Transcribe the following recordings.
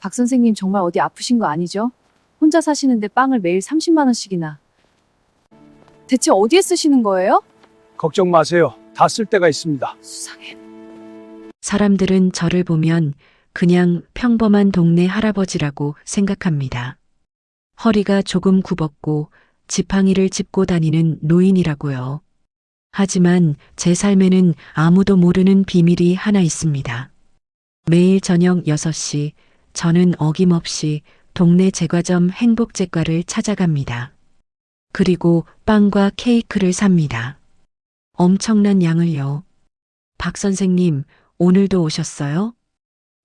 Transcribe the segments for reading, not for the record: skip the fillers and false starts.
박 선생님 정말 어디 아프신 거 아니죠? 혼자 사시는데 빵을 매일 30만 원씩이나. 대체 어디에 쓰시는 거예요? 걱정 마세요. 다 쓸 때가 있습니다. 수상해. 사람들은 저를 보면 그냥 평범한 동네 할아버지라고 생각합니다. 허리가 조금 굽었고 지팡이를 짚고 다니는 노인이라고요. 하지만 제 삶에는 아무도 모르는 비밀이 하나 있습니다. 매일 저녁 6시 저는 어김없이 동네 제과점 행복제과를 찾아갑니다. 그리고 빵과 케이크를 삽니다. 엄청난 양을요. 박 선생님, 오늘도 오셨어요?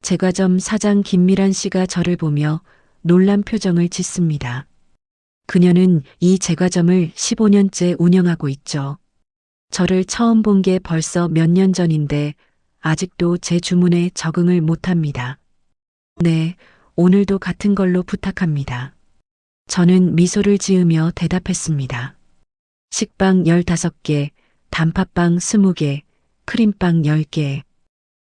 제과점 사장 김미란 씨가 저를 보며 놀란 표정을 짓습니다. 그녀는 이 제과점을 15년째 운영하고 있죠. 저를 처음 본 게 벌써 몇 년 전인데 아직도 제 주문에 적응을 못합니다. 네, 오늘도 같은 걸로 부탁합니다. 저는 미소를 지으며 대답했습니다. 식빵 15개, 단팥빵 20개, 크림빵 10개,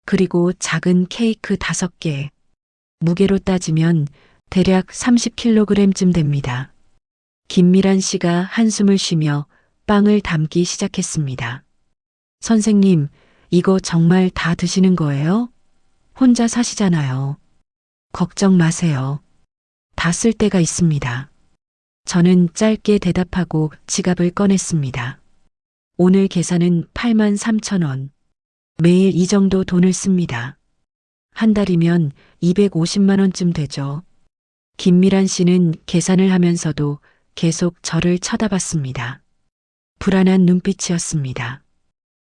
그리고 작은 케이크 5개. 무게로 따지면 대략 30kg쯤 됩니다. 김미란 씨가 한숨을 쉬며 빵을 담기 시작했습니다. 선생님, 이거 정말 다 드시는 거예요? 혼자 사시잖아요. 걱정 마세요. 다 쓸 때가 있습니다. 저는 짧게 대답하고 지갑을 꺼냈습니다. 오늘 계산은 83,000원. 매일 이 정도 돈을 씁니다. 한 달이면 250만 원쯤 되죠. 김미란 씨는 계산을 하면서도 계속 저를 쳐다봤습니다. 불안한 눈빛이었습니다.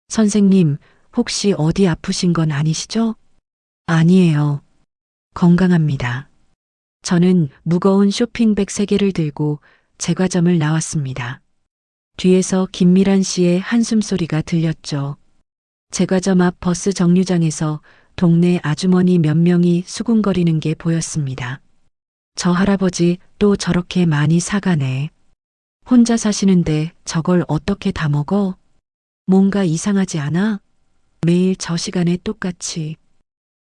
선생님, 혹시 어디 아프신 건 아니시죠? 아니에요. 건강합니다. 저는 무거운 쇼핑백 3개를 들고 제과점을 나왔습니다. 뒤에서 김미란 씨의 한숨소리가 들렸죠. 제과점 앞 버스 정류장에서 동네 아주머니 몇 명이 수군거리는 게 보였습니다. 저 할아버지 또 저렇게 많이 사가네. 혼자 사시는데 저걸 어떻게 다 먹어? 뭔가 이상하지 않아? 매일 저 시간에 똑같이.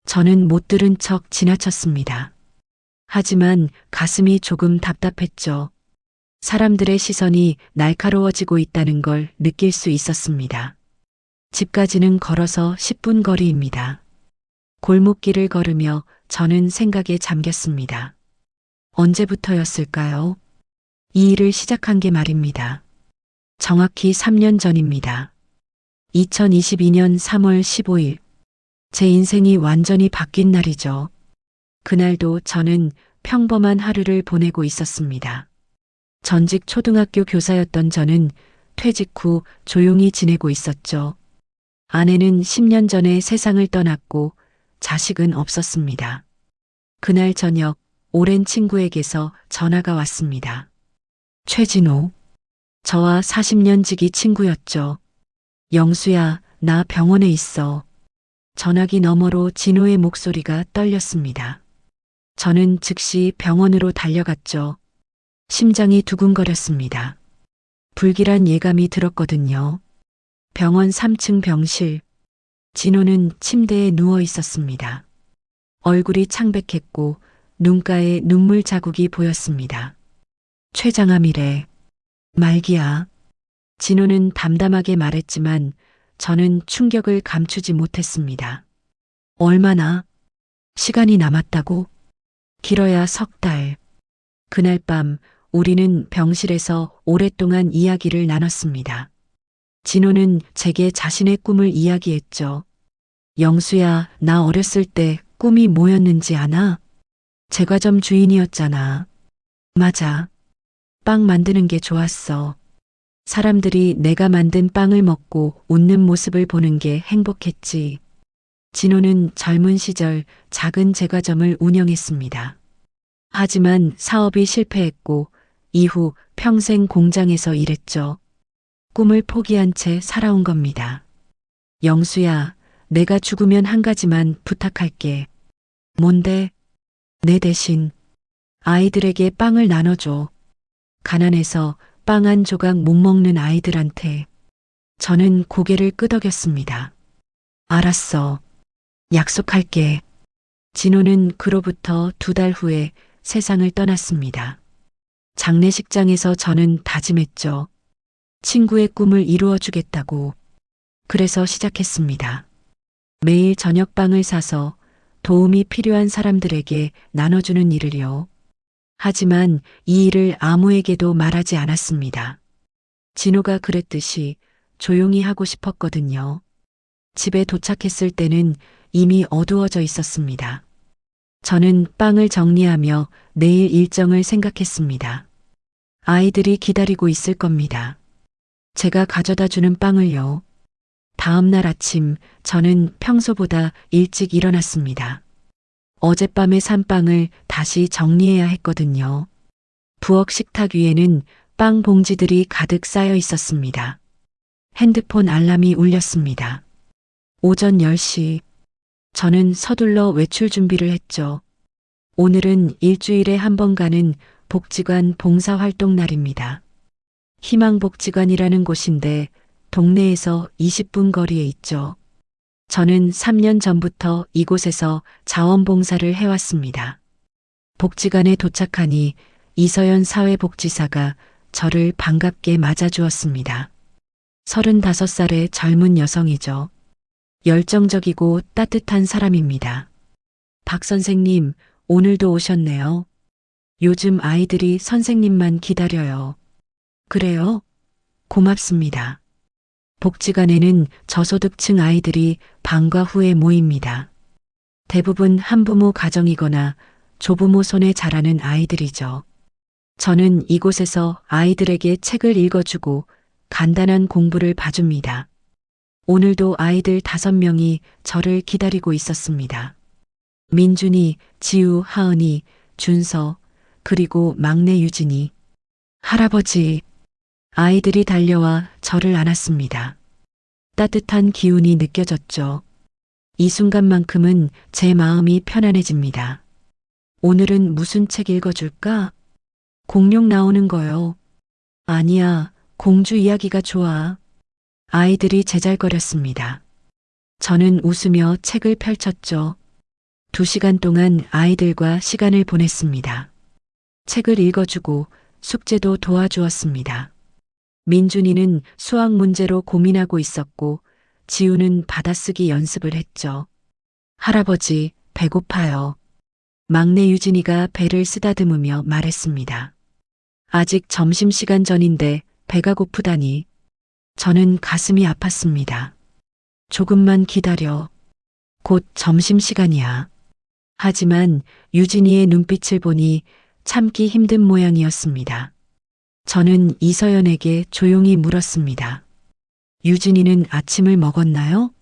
저는 못 들은 척 지나쳤습니다. 하지만 가슴이 조금 답답했죠. 사람들의 시선이 날카로워지고 있다는 걸 느낄 수 있었습니다. 집까지는 걸어서 10분 거리입니다. 골목길을 걸으며 저는 생각에 잠겼습니다. 언제부터였을까요? 이 일을 시작한 게 말입니다. 정확히 3년 전입니다. 2022년 3월 15일. 제 인생이 완전히 바뀐 날이죠. 그날도 저는 평범한 하루를 보내고 있었습니다. 전직 초등학교 교사였던 저는 퇴직 후 조용히 지내고 있었죠. 아내는 10년 전에 세상을 떠났고 자식은 없었습니다. 그날 저녁 오랜 친구에게서 전화가 왔습니다. 최진호. 저와 40년 지기 친구였죠. 영수야, 나 병원에 있어. 전화기 너머로 진호의 목소리가 떨렸습니다. 저는 즉시 병원으로 달려갔죠. 심장이 두근거렸습니다. 불길한 예감이 들었거든요. 병원 3층 병실. 진호는 침대에 누워 있었습니다. 얼굴이 창백했고 눈가에 눈물 자국이 보였습니다. 췌장암이래. 말기야. 진호는 담담하게 말했지만 저는 충격을 감추지 못했습니다. 얼마나? 시간이 남았다고? 길어야 석 달. 그날 밤 우리는 병실에서 오랫동안 이야기를 나눴습니다. 진호는 제게 자신의 꿈을 이야기했죠. 영수야, 나 어렸을 때 꿈이 뭐였는지 아나? 제과점 주인이었잖아. 맞아. 빵 만드는 게 좋았어. 사람들이 내가 만든 빵을 먹고 웃는 모습을 보는 게 행복했지. 진호는 젊은 시절 작은 제과점을 운영했습니다. 하지만 사업이 실패했고 이후 평생 공장에서 일했죠. 꿈을 포기한 채 살아온 겁니다. 영수야, 내가 죽으면 한 가지만 부탁할게. 뭔데? 내 대신 아이들에게 빵을 나눠줘. 가난해서 빵 한 조각 못 먹는 아이들한테. 저는 고개를 끄덕였습니다. 알았어. 약속할게. 진호는 그로부터 2달 후에 세상을 떠났습니다. 장례식장에서 저는 다짐했죠. 친구의 꿈을 이루어 주겠다고. 그래서 시작했습니다. 매일 저녁빵을 사서 도움이 필요한 사람들에게 나눠주는 일을요. 하지만 이 일을 아무에게도 말하지 않았습니다. 진호가 그랬듯이 조용히 하고 싶었거든요. 집에 도착했을 때는 이미 어두워져 있었습니다. 저는 빵을 정리하며 내일 일정을 생각했습니다. 아이들이 기다리고 있을 겁니다. 제가 가져다 주는 빵을요. 다음 날 아침 저는 평소보다 일찍 일어났습니다. 어젯밤에 산 빵을 다시 정리해야 했거든요. 부엌 식탁 위에는 빵 봉지들이 가득 쌓여 있었습니다. 핸드폰 알람이 울렸습니다. 오전 10시. 저는 서둘러 외출 준비를 했죠. 오늘은 일주일에 한 번 가는 복지관 봉사활동 날입니다. 희망복지관이라는 곳인데 동네에서 20분 거리에 있죠. 저는 3년 전부터 이곳에서 자원봉사를 해왔습니다. 복지관에 도착하니 이서연 사회복지사가 저를 반갑게 맞아주었습니다. 35살의 젊은 여성이죠. 열정적이고 따뜻한 사람입니다. 박 선생님, 오늘도 오셨네요. 요즘 아이들이 선생님만 기다려요. 그래요? 고맙습니다. 복지관에는 저소득층 아이들이 방과 후에 모입니다. 대부분 한부모 가정이거나 조부모 손에 자라는 아이들이죠. 저는 이곳에서 아이들에게 책을 읽어주고 간단한 공부를 봐줍니다. 오늘도 아이들 5명이 저를 기다리고 있었습니다. 민준이, 지우, 하은이, 준서, 그리고 막내 유진이. 할아버지. 아이들이 달려와 저를 안았습니다. 따뜻한 기운이 느껴졌죠. 이 순간만큼은 제 마음이 편안해집니다. 오늘은 무슨 책 읽어줄까? 공룡 나오는 거요. 아니야, 공주 이야기가 좋아. 아이들이 제잘거렸습니다. 저는 웃으며 책을 펼쳤죠. 2시간 동안 아이들과 시간을 보냈습니다. 책을 읽어주고 숙제도 도와주었습니다. 민준이는 수학 문제로 고민하고 있었고 지우는 받아쓰기 연습을 했죠. 할아버지, 배고파요. 막내 유진이가 배를 쓰다듬으며 말했습니다. 아직 점심시간 전인데 배가 고프다니. 저는 가슴이 아팠습니다. 조금만 기다려. 곧 점심시간이야. 하지만 유진이의 눈빛을 보니 참기 힘든 모양이었습니다. 저는 이서연에게 조용히 물었습니다. 유진이는 아침을 먹었나요?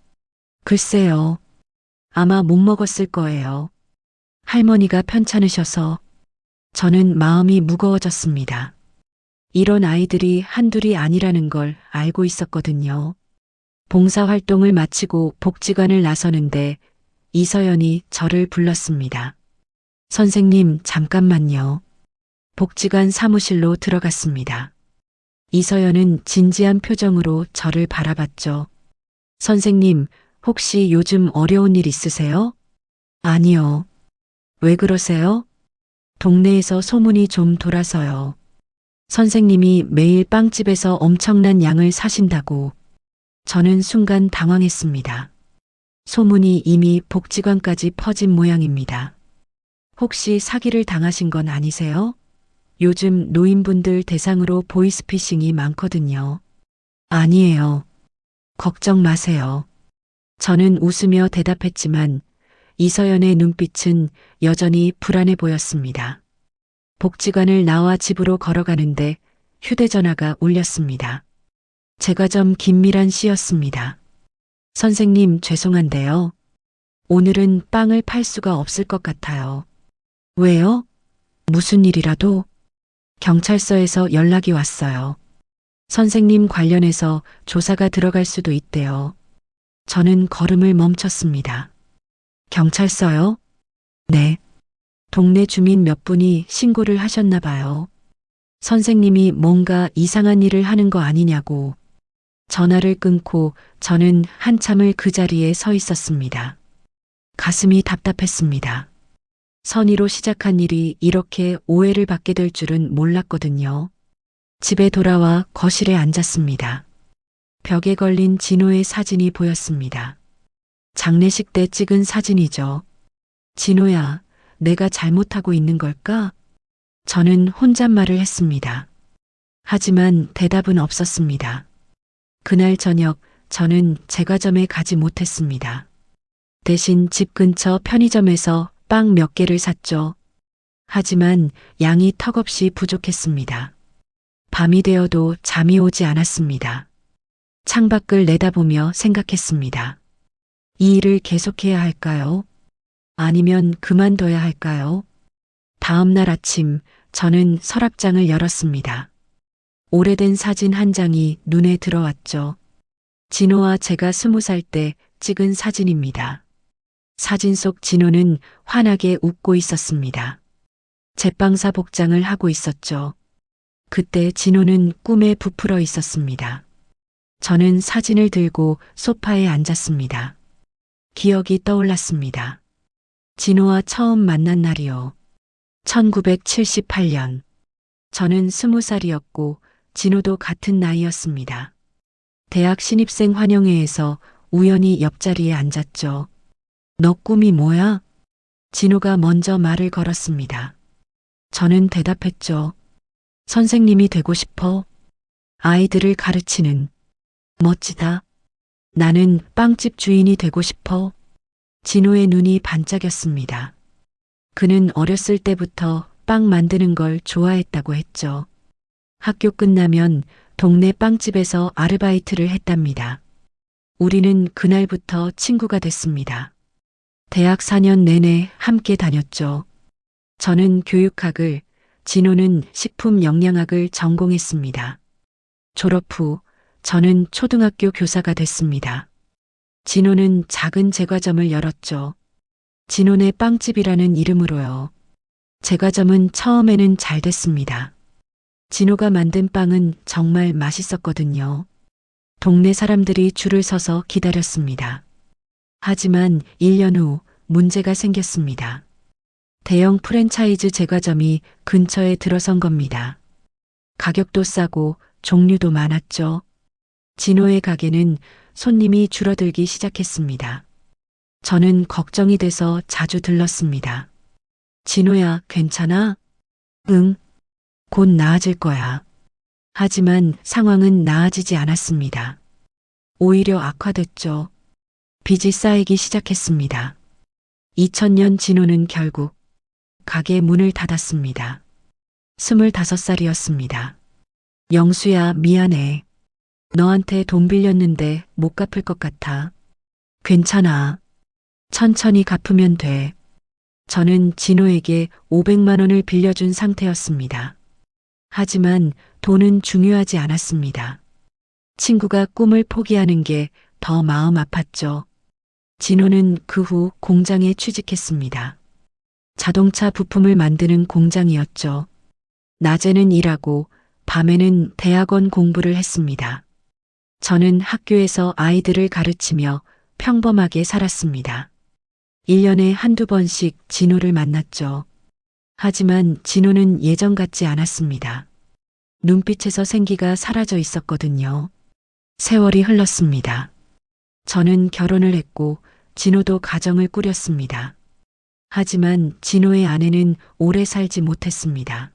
글쎄요. 아마 못 먹었을 거예요. 할머니가 편찮으셔서. 저는 마음이 무거워졌습니다. 이런 아이들이 한둘이 아니라는 걸 알고 있었거든요. 봉사활동을 마치고 복지관을 나서는데 이서연이 저를 불렀습니다. 선생님, 잠깐만요. 복지관 사무실로 들어갔습니다. 이서연은 진지한 표정으로 저를 바라봤죠. 선생님, 혹시 요즘 어려운 일 있으세요? 아니요. 왜 그러세요? 동네에서 소문이 좀 돌아서요. 선생님이 매일 빵집에서 엄청난 양을 사신다고. 저는 순간 당황했습니다. 소문이 이미 복지관까지 퍼진 모양입니다. 혹시 사기를 당하신 건 아니세요? 요즘 노인분들 대상으로 보이스피싱이 많거든요. 아니에요. 걱정 마세요. 저는 웃으며 대답했지만 이서연의 눈빛은 여전히 불안해 보였습니다. 복지관을 나와 집으로 걸어가는데 휴대전화가 울렸습니다. 제과점 김미란 씨였습니다. 선생님, 죄송한데요. 오늘은 빵을 팔 수가 없을 것 같아요. 왜요? 무슨 일이라도? 경찰서에서 연락이 왔어요. 선생님 관련해서 조사가 들어갈 수도 있대요. 저는 걸음을 멈췄습니다. 경찰서요? 네. 동네 주민 몇 분이 신고를 하셨나 봐요. 선생님이 뭔가 이상한 일을 하는 거 아니냐고. 전화를 끊고 저는 한참을 그 자리에 서 있었습니다. 가슴이 답답했습니다. 선의로 시작한 일이 이렇게 오해를 받게 될 줄은 몰랐거든요. 집에 돌아와 거실에 앉았습니다. 벽에 걸린 진호의 사진이 보였습니다. 장례식 때 찍은 사진이죠. 진호야, 내가 잘못하고 있는 걸까? 저는 혼잣말을 했습니다. 하지만 대답은 없었습니다. 그날 저녁 저는 제과점에 가지 못했습니다. 대신 집 근처 편의점에서 빵 몇 개를 샀죠. 하지만 양이 턱없이 부족했습니다. 밤이 되어도 잠이 오지 않았습니다. 창밖을 내다보며 생각했습니다. 이 일을 계속해야 할까요? 아니면 그만둬야 할까요? 다음 날 아침 저는 서랍장을 열었습니다. 오래된 사진 한 장이 눈에 들어왔죠. 진호와 제가 20살 때 찍은 사진입니다. 사진 속 진호는 환하게 웃고 있었습니다. 제빵사 복장을 하고 있었죠. 그때 진호는 꿈에 부풀어 있었습니다. 저는 사진을 들고 소파에 앉았습니다. 기억이 떠올랐습니다. 진호와 처음 만난 날이요. 1978년. 저는 20살이었고 진호도 같은 나이였습니다. 대학 신입생 환영회에서 우연히 옆자리에 앉았죠. 너 꿈이 뭐야? 진호가 먼저 말을 걸었습니다. 저는 대답했죠. 선생님이 되고 싶어. 아이들을 가르치는. 멋지다. 나는 빵집 주인이 되고 싶어. 진호의 눈이 반짝였습니다. 그는 어렸을 때부터 빵 만드는 걸 좋아했다고 했죠. 학교 끝나면 동네 빵집에서 아르바이트를 했답니다. 우리는 그날부터 친구가 됐습니다. 대학 4년 내내 함께 다녔죠. 저는 교육학을, 진호는 식품영양학을 전공했습니다. 졸업 후 저는 초등학교 교사가 됐습니다. 진호는 작은 제과점을 열었죠. 진호네 빵집이라는 이름으로요. 제과점은 처음에는 잘 됐습니다. 진호가 만든 빵은 정말 맛있었거든요. 동네 사람들이 줄을 서서 기다렸습니다. 하지만 1년 후 문제가 생겼습니다. 대형 프랜차이즈 제과점이 근처에 들어선 겁니다. 가격도 싸고 종류도 많았죠. 진호의 가게는 손님이 줄어들기 시작했습니다. 저는 걱정이 돼서 자주 들렀습니다. 진호야, 괜찮아? 응. 곧 나아질 거야. 하지만 상황은 나아지지 않았습니다. 오히려 악화됐죠. 빚이 쌓이기 시작했습니다. 2000년 진호는 결국 가게 문을 닫았습니다. 25살이었습니다. 영수야, 미안해. 너한테 돈 빌렸는데 못 갚을 것 같아. 괜찮아. 천천히 갚으면 돼. 저는 진호에게 500만 원을 빌려준 상태였습니다. 하지만 돈은 중요하지 않았습니다. 친구가 꿈을 포기하는 게 더 마음 아팠죠. 진호는 그 후 공장에 취직했습니다. 자동차 부품을 만드는 공장이었죠. 낮에는 일하고 밤에는 대학원 공부를 했습니다. 저는 학교에서 아이들을 가르치며 평범하게 살았습니다. 1년에 한두 번씩 진호를 만났죠. 하지만 진호는 예전 같지 않았습니다. 눈빛에서 생기가 사라져 있었거든요. 세월이 흘렀습니다. 저는 결혼을 했고 진호도 가정을 꾸렸습니다. 하지만 진호의 아내는 오래 살지 못했습니다.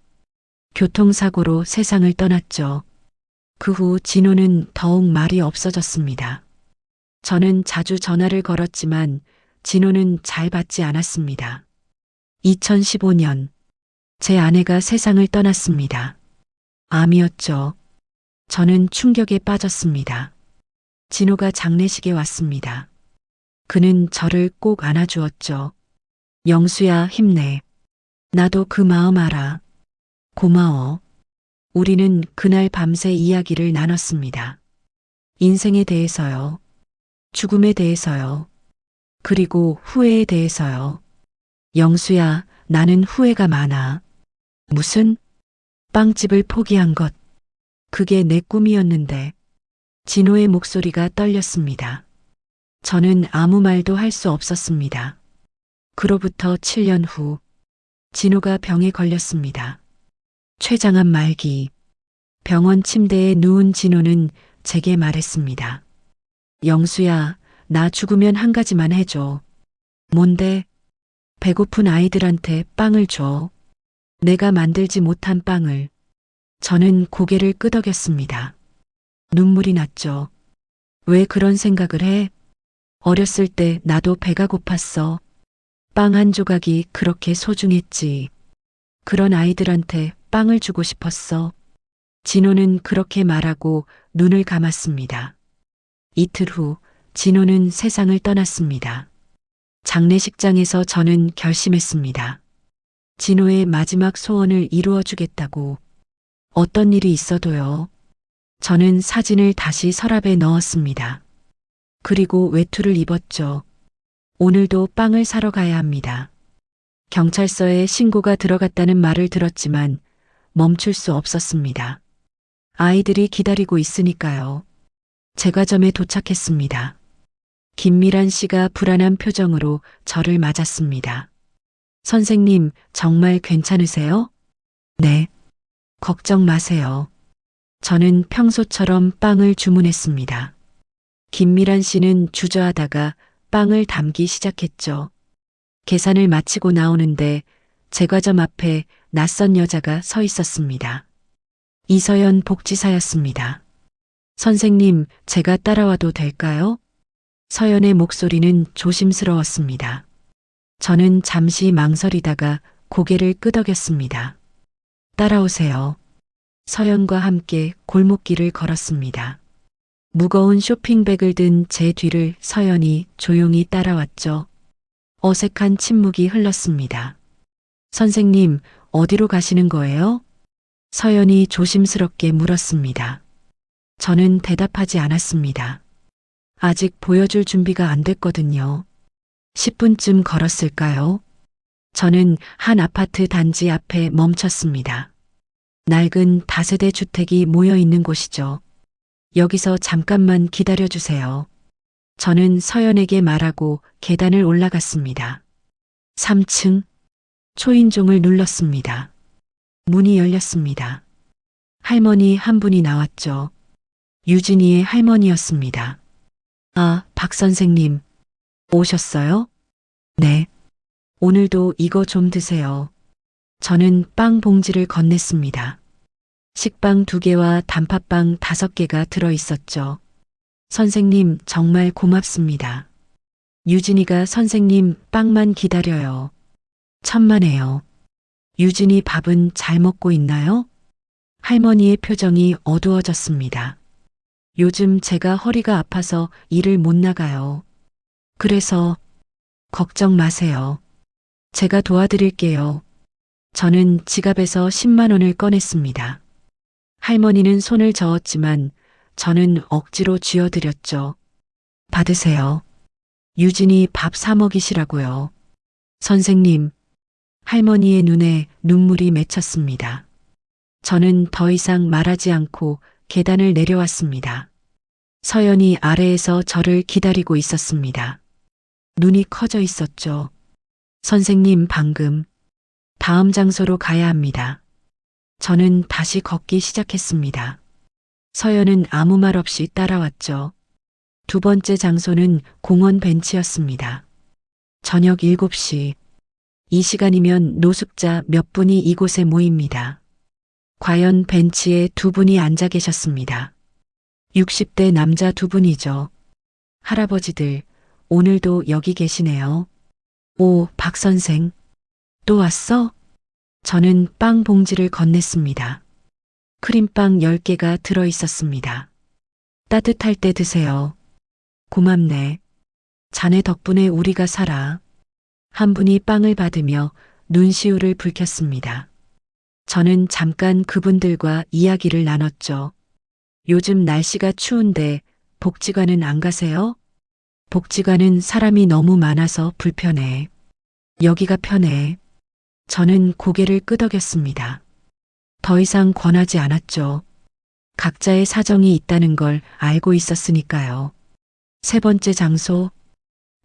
교통사고로 세상을 떠났죠. 그 후 진호는 더욱 말이 없어졌습니다. 저는 자주 전화를 걸었지만 진호는 잘 받지 않았습니다. 2015년 제 아내가 세상을 떠났습니다. 암이었죠. 저는 충격에 빠졌습니다. 진호가 장례식에 왔습니다. 그는 저를 꼭 안아주었죠. 영수야, 힘내. 나도 그 마음 알아. 고마워. 우리는 그날 밤새 이야기를 나눴습니다. 인생에 대해서요. 죽음에 대해서요. 그리고 후회에 대해서요. 영수야, 나는 후회가 많아. 무슨? 빵집을 포기한 것. 그게 내 꿈이었는데. 진호의 목소리가 떨렸습니다. 저는 아무 말도 할 수 없었습니다. 그로부터 7년 후 진호가 병에 걸렸습니다. 췌장암 말기. 병원 침대에 누운 진호는 제게 말했습니다. 영수야, 나 죽으면 한 가지만 해줘. 뭔데? 배고픈 아이들한테 빵을 줘. 내가 만들지 못한 빵을. 저는 고개를 끄덕였습니다. 눈물이 났죠. 왜 그런 생각을 해? 어렸을 때 나도 배가 고팠어. 빵 한 조각이 그렇게 소중했지. 그런 아이들한테 빵을 주고 싶었어. 진호는 그렇게 말하고 눈을 감았습니다. 이틀 후 진호는 세상을 떠났습니다. 장례식장에서 저는 결심했습니다. 진호의 마지막 소원을 이루어주겠다고. 어떤 일이 있어도요. 저는 사진을 다시 서랍에 넣었습니다. 그리고 외투를 입었죠. 오늘도 빵을 사러 가야 합니다. 경찰서에 신고가 들어갔다는 말을 들었지만 멈출 수 없었습니다. 아이들이 기다리고 있으니까요. 제과점에 도착했습니다. 김미란 씨가 불안한 표정으로 저를 맞았습니다. 선생님, 정말 괜찮으세요? 네. 걱정 마세요. 저는 평소처럼 빵을 주문했습니다. 김미란 씨는 주저하다가 빵을 담기 시작했죠. 계산을 마치고 나오는데 제과점 앞에 낯선 여자가 서 있었습니다. 이서연 복지사였습니다. 선생님, 제가 따라와도 될까요? 서연의 목소리는 조심스러웠습니다. 저는 잠시 망설이다가 고개를 끄덕였습니다. 따라오세요. 서연과 함께 골목길을 걸었습니다. 무거운 쇼핑백을 든 제 뒤를 서연이 조용히 따라왔죠. 어색한 침묵이 흘렀습니다. 선생님, 어디로 가시는 거예요? 서연이 조심스럽게 물었습니다. 저는 대답하지 않았습니다. 아직 보여줄 준비가 안 됐거든요. 10분쯤 걸었을까요? 저는 한 아파트 단지 앞에 멈췄습니다. 낡은 다세대 주택이 모여 있는 곳이죠. 여기서 잠깐만 기다려주세요. 저는 서연에게 말하고 계단을 올라갔습니다. 3층. 초인종을 눌렀습니다. 문이 열렸습니다. 할머니 한 분이 나왔죠. 유진이의 할머니였습니다. 아, 박 선생님. 오셨어요? 네. 오늘도 이거 좀 드세요. 저는 빵 봉지를 건넸습니다. 식빵 2개와 단팥빵 5개가 들어 있었죠. 선생님, 정말 고맙습니다. 유진이가 선생님 빵만 기다려요. 천만에요. 유진이 밥은 잘 먹고 있나요? 할머니의 표정이 어두워졌습니다. 요즘 제가 허리가 아파서 일을 못 나가요. 그래서 걱정 마세요. 제가 도와드릴게요. 저는 지갑에서 10만 원을 꺼냈습니다. 할머니는 손을 저었지만 저는 억지로 쥐어드렸죠. 받으세요. 유진이 밥 사 먹이시라고요. 선생님, 할머니의 눈에 눈물이 맺혔습니다. 저는 더 이상 말하지 않고 계단을 내려왔습니다. 서연이 아래에서 저를 기다리고 있었습니다. 눈이 커져 있었죠. 선생님, 방금 다음 장소로 가야 합니다. 저는 다시 걷기 시작했습니다. 서연은 아무 말 없이 따라왔죠. 2번째 장소는 공원 벤치였습니다. 저녁 7시. 이 시간이면 노숙자 몇 분이 이곳에 모입니다. 과연 벤치에 2분이 앉아 계셨습니다. 60대 남자 2분이죠. 할아버지들, 오늘도 여기 계시네요. 오, 박 선생. 또 왔어? 저는 빵 봉지를 건넸습니다. 크림빵 10개가 들어 있었습니다. 따뜻할 때 드세요. 고맙네. 자네 덕분에 우리가 살아. 한 분이 빵을 받으며 눈시울을 붉혔습니다. 저는 잠깐 그분들과 이야기를 나눴죠. 요즘 날씨가 추운데 복지관은 안 가세요? 복지관은 사람이 너무 많아서 불편해. 여기가 편해. 저는 고개를 끄덕였습니다. 더 이상 권하지 않았죠. 각자의 사정이 있다는 걸 알고 있었으니까요. 3번째 장소,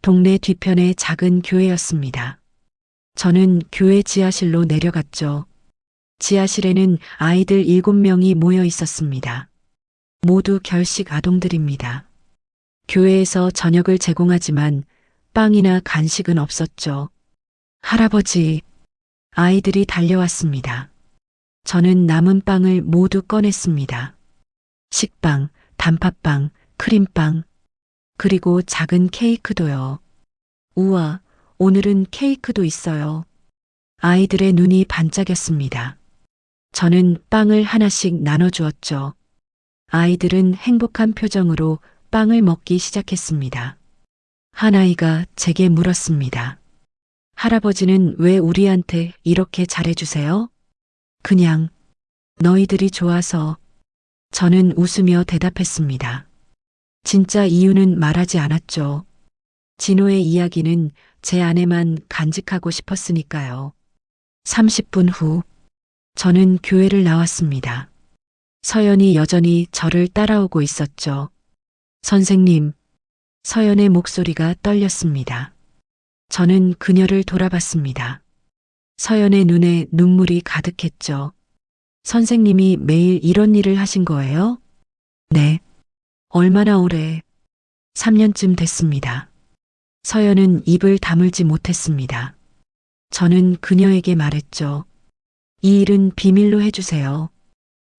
동네 뒤편의 작은 교회였습니다. 저는 교회 지하실로 내려갔죠. 지하실에는 아이들 7명이 모여 있었습니다. 모두 결식 아동들입니다. 교회에서 저녁을 제공하지만 빵이나 간식은 없었죠. 할아버지, 아이들이 달려왔습니다. 저는 남은 빵을 모두 꺼냈습니다. 식빵, 단팥빵, 크림빵, 그리고 작은 케이크도요. 우와, 오늘은 케이크도 있어요. 아이들의 눈이 반짝였습니다. 저는 빵을 하나씩 나눠주었죠. 아이들은 행복한 표정으로 빵을 먹기 시작했습니다. 한 아이가 제게 물었습니다. 할아버지는 왜 우리한테 이렇게 잘해주세요? 그냥 너희들이 좋아서. 저는 웃으며 대답했습니다. 진짜 이유는 말하지 않았죠. 진호의 이야기는 제 안에만 간직하고 싶었으니까요. 30분 후, 저는 교회를 나왔습니다. 서연이 여전히 저를 따라오고 있었죠. 선생님, 서연의 목소리가 떨렸습니다. 저는 그녀를 돌아봤습니다. 서연의 눈에 눈물이 가득했죠. 선생님이 매일 이런 일을 하신 거예요? 네. 얼마나 오래? 3년쯤 됐습니다. 서연은 입을 다물지 못했습니다. 저는 그녀에게 말했죠. 이 일은 비밀로 해주세요.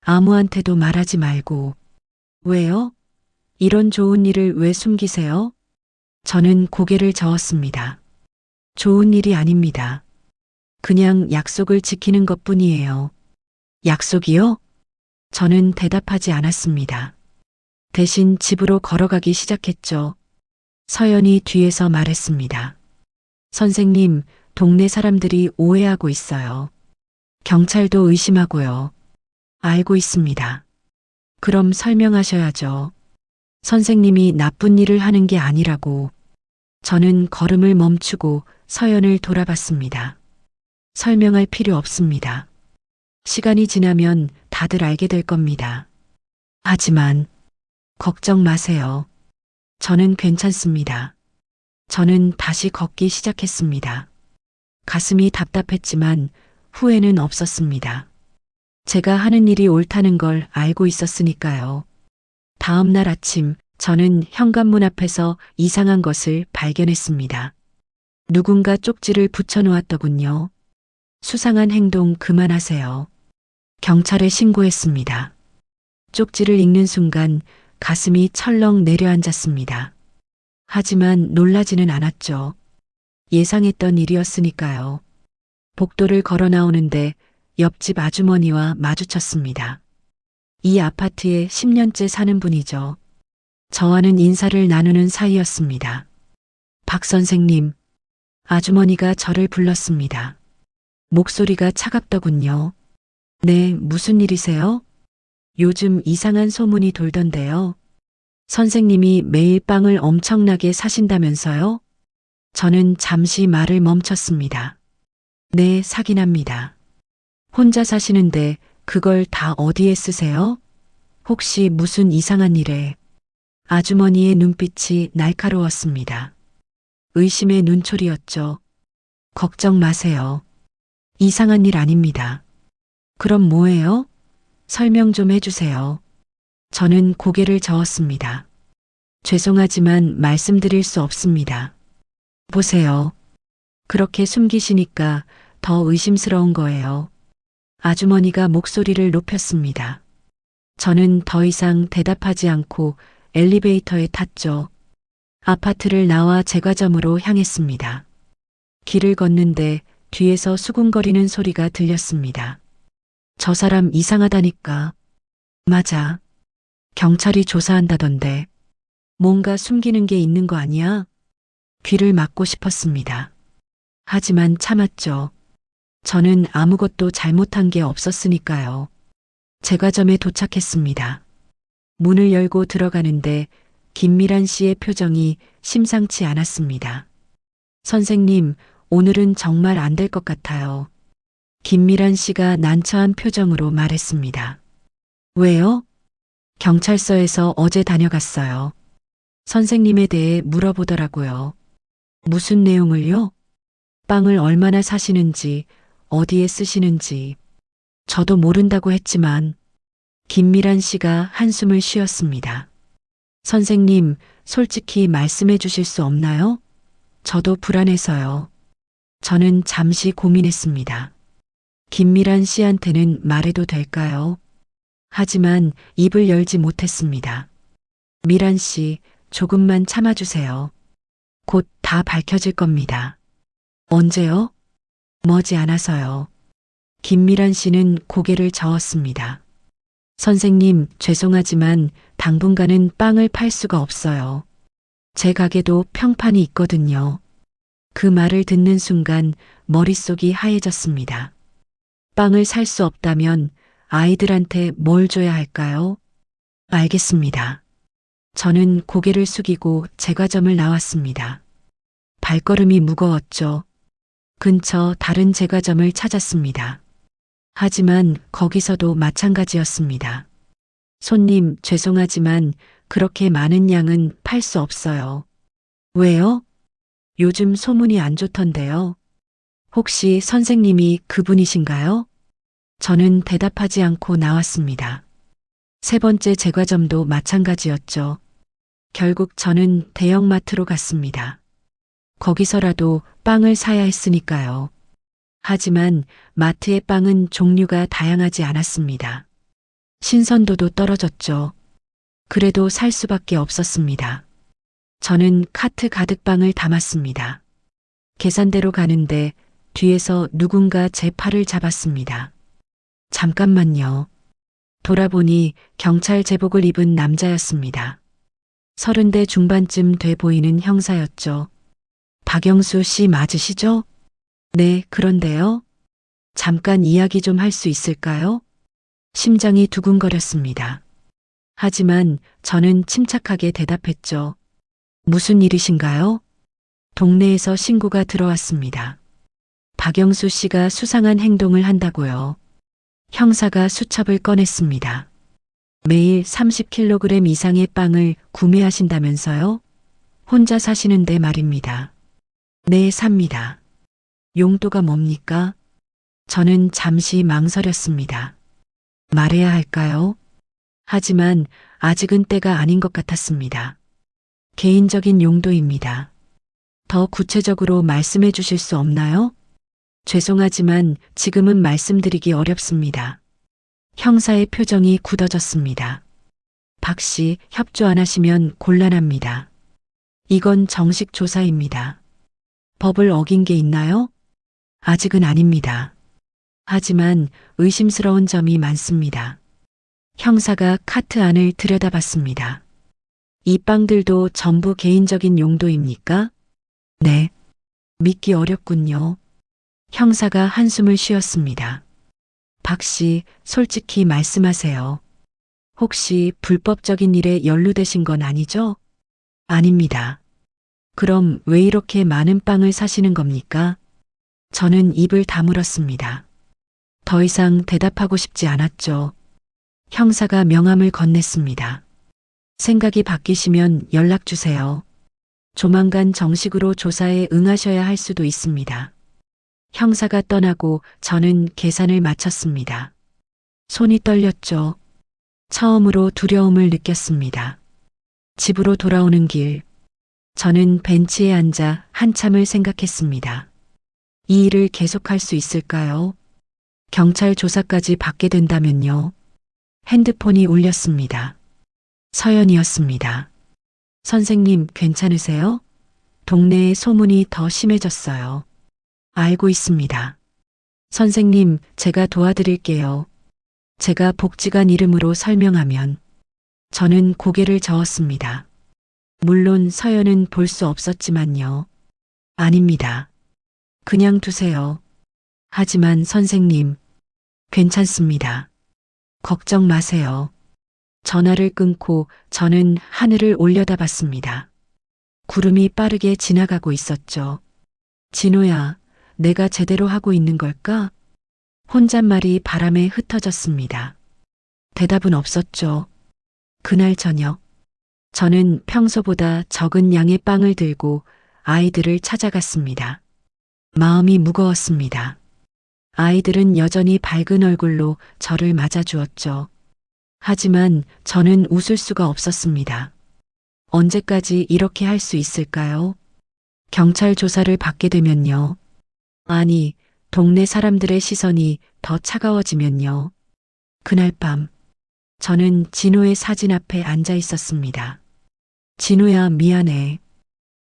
아무한테도 말하지 말고. 왜요? 이런 좋은 일을 왜 숨기세요? 저는 고개를 저었습니다. 좋은 일이 아닙니다. 그냥 약속을 지키는 것뿐이에요. 약속이요? 저는 대답하지 않았습니다. 대신 집으로 걸어가기 시작했죠. 서연이 뒤에서 말했습니다. 선생님, 동네 사람들이 오해하고 있어요. 경찰도 의심하고요. 알고 있습니다. 그럼 설명하셔야죠. 선생님이 나쁜 일을 하는 게 아니라고. 저는 걸음을 멈추고 서연을 돌아봤습니다. 설명할 필요 없습니다. 시간이 지나면 다들 알게 될 겁니다. 하지만 걱정 마세요. 저는 괜찮습니다. 저는 다시 걷기 시작했습니다. 가슴이 답답했지만 후회는 없었습니다. 제가 하는 일이 옳다는 걸 알고 있었으니까요. 다음 날 아침, 저는 현관문 앞에서 이상한 것을 발견했습니다. 누군가 쪽지를 붙여놓았더군요. 수상한 행동 그만하세요. 경찰에 신고했습니다. 쪽지를 읽는 순간 가슴이 철렁 내려앉았습니다. 하지만 놀라지는 않았죠. 예상했던 일이었으니까요. 복도를 걸어 나오는데 옆집 아주머니와 마주쳤습니다. 이 아파트에 10년째 사는 분이죠. 저와는 인사를 나누는 사이였습니다. 박 선생님, 아주머니가 저를 불렀습니다. 목소리가 차갑더군요. 네, 무슨 일이세요? 요즘 이상한 소문이 돌던데요. 선생님이 매일 빵을 엄청나게 사신다면서요? 저는 잠시 말을 멈췄습니다. 네, 사긴 합니다. 혼자 사시는데 그걸 다 어디에 쓰세요? 혹시 무슨 이상한 일에? 아주머니의 눈빛이 날카로웠습니다. 의심의 눈초리였죠. 걱정 마세요. 이상한 일 아닙니다. 그럼 뭐예요? 설명 좀 해주세요. 저는 고개를 저었습니다. 죄송하지만 말씀드릴 수 없습니다. 보세요. 그렇게 숨기시니까 더 의심스러운 거예요. 아주머니가 목소리를 높였습니다. 저는 더 이상 대답하지 않고 엘리베이터에 탔죠. 아파트를 나와 제과점으로 향했습니다. 길을 걷는데 뒤에서 수군거리는 소리가 들렸습니다. 저 사람 이상하다니까. 맞아. 경찰이 조사한다던데. 뭔가 숨기는 게 있는 거 아니야? 귀를 막고 싶었습니다. 하지만 참았죠. 저는 아무것도 잘못한 게 없었으니까요. 제과점에 도착했습니다. 문을 열고 들어가는데 김미란 씨의 표정이 심상치 않았습니다. 선생님, 오늘은 정말 안 될 것 같아요. 김미란 씨가 난처한 표정으로 말했습니다. 왜요? 경찰서에서 어제 다녀갔어요. 선생님에 대해 물어보더라고요. 무슨 내용을요? 빵을 얼마나 사시는지, 어디에 쓰시는지. 저도 모른다고 했지만 김미란 씨가 한숨을 쉬었습니다. 선생님, 솔직히 말씀해 주실 수 없나요? 저도 불안해서요. 저는 잠시 고민했습니다. 김미란 씨한테는 말해도 될까요? 하지만 입을 열지 못했습니다. 미란 씨, 조금만 참아주세요. 곧 다 밝혀질 겁니다. 언제요? 머지않아서요. 김미란 씨는 고개를 저었습니다. 선생님, 죄송하지만 당분간은 빵을 팔 수가 없어요. 제 가게도 평판이 있거든요. 그 말을 듣는 순간 머릿속이 하얘졌습니다. 빵을 살 수 없다면 아이들한테 뭘 줘야 할까요? 알겠습니다. 저는 고개를 숙이고 제과점을 나왔습니다. 발걸음이 무거웠죠. 근처 다른 제과점을 찾았습니다. 하지만 거기서도 마찬가지였습니다. 손님, 죄송하지만 그렇게 많은 양은 팔 수 없어요. 왜요? 요즘 소문이 안 좋던데요. 혹시 선생님이 그분이신가요? 저는 대답하지 않고 나왔습니다. 세 번째 제과점도 마찬가지였죠. 결국 저는 대형마트로 갔습니다. 거기서라도 빵을 사야 했으니까요. 하지만 마트의 빵은 종류가 다양하지 않았습니다. 신선도도 떨어졌죠. 그래도 살 수밖에 없었습니다. 저는 카트 가득 빵을 담았습니다. 계산대로 가는데 뒤에서 누군가 제 팔을 잡았습니다. 잠깐만요. 돌아보니 경찰 제복을 입은 남자였습니다. 30대 중반쯤 돼 보이는 형사였죠. 박영수 씨 맞으시죠? 네, 그런데요. 잠깐 이야기 좀 할 수 있을까요? 심장이 두근거렸습니다. 하지만 저는 침착하게 대답했죠. 무슨 일이신가요? 동네에서 신고가 들어왔습니다. 박영수 씨가 수상한 행동을 한다고요. 형사가 수첩을 꺼냈습니다. 매일 30kg 이상의 빵을 구매하신다면서요? 혼자 사시는데 말입니다. 네, 삽니다. 용도가 뭡니까? 저는 잠시 망설였습니다. 말해야 할까요? 하지만 아직은 때가 아닌 것 같았습니다. 개인적인 용도입니다. 더 구체적으로 말씀해 주실 수 없나요? 죄송하지만 지금은 말씀드리기 어렵습니다. 형사의 표정이 굳어졌습니다. 박 씨, 협조 안 하시면 곤란합니다. 이건 정식 조사입니다. 법을 어긴 게 있나요? 아직은 아닙니다. 하지만 의심스러운 점이 많습니다. 형사가 카트 안을 들여다봤습니다. 이 빵들도 전부 개인적인 용도입니까? 네. 믿기 어렵군요. 형사가 한숨을 쉬었습니다. 박 씨, 솔직히 말씀하세요. 혹시 불법적인 일에 연루되신 건 아니죠? 아닙니다. 그럼 왜 이렇게 많은 빵을 사시는 겁니까? 저는 입을 다물었습니다. 더 이상 대답하고 싶지 않았죠. 형사가 명함을 건넸습니다. 생각이 바뀌시면 연락 주세요. 조만간 정식으로 조사에 응하셔야 할 수도 있습니다. 형사가 떠나고 저는 계산을 마쳤습니다. 손이 떨렸죠. 처음으로 두려움을 느꼈습니다. 집으로 돌아오는 길, 저는 벤치에 앉아 한참을 생각했습니다. 이 일을 계속할 수 있을까요? 경찰 조사까지 받게 된다면요. 핸드폰이 울렸습니다. 서연이었습니다. 선생님, 괜찮으세요? 동네에 소문이 더 심해졌어요. 알고 있습니다. 선생님, 제가 도와드릴게요. 제가 복지관 이름으로 설명하면. 저는 고개를 저었습니다. 물론 서연은 볼 수 없었지만요. 아닙니다. 그냥 두세요. 하지만 선생님, 괜찮습니다. 걱정 마세요. 전화를 끊고 저는 하늘을 올려다봤습니다. 구름이 빠르게 지나가고 있었죠. 진호야, 내가 제대로 하고 있는 걸까? 혼잣말이 바람에 흩어졌습니다. 대답은 없었죠. 그날 저녁, 저는 평소보다 적은 양의 빵을 들고 아이들을 찾아갔습니다. 마음이 무거웠습니다. 아이들은 여전히 밝은 얼굴로 저를 맞아주었죠. 하지만 저는 웃을 수가 없었습니다. 언제까지 이렇게 할 수 있을까요? 경찰 조사를 받게 되면요. 아니, 동네 사람들의 시선이 더 차가워지면요. 그날 밤, 저는 진호의 사진 앞에 앉아 있었습니다. 진호야, 미안해.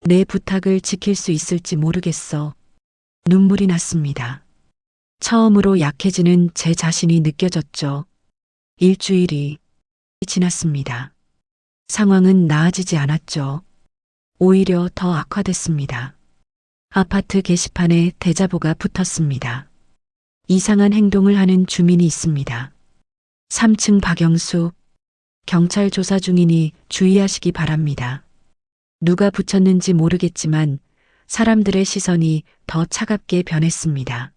내 부탁을 지킬 수 있을지 모르겠어. 눈물이 났습니다. 처음으로 약해지는 제 자신이 느껴졌죠. 일주일이 지났습니다. 상황은 나아지지 않았죠. 오히려 더 악화됐습니다. 아파트 게시판에 대자보가 붙었습니다. 이상한 행동을 하는 주민이 있습니다. 3층 박영수, 경찰 조사 중이니 주의하시기 바랍니다. 누가 붙였는지 모르겠지만 사람들의 시선이 더 차갑게 변했습니다.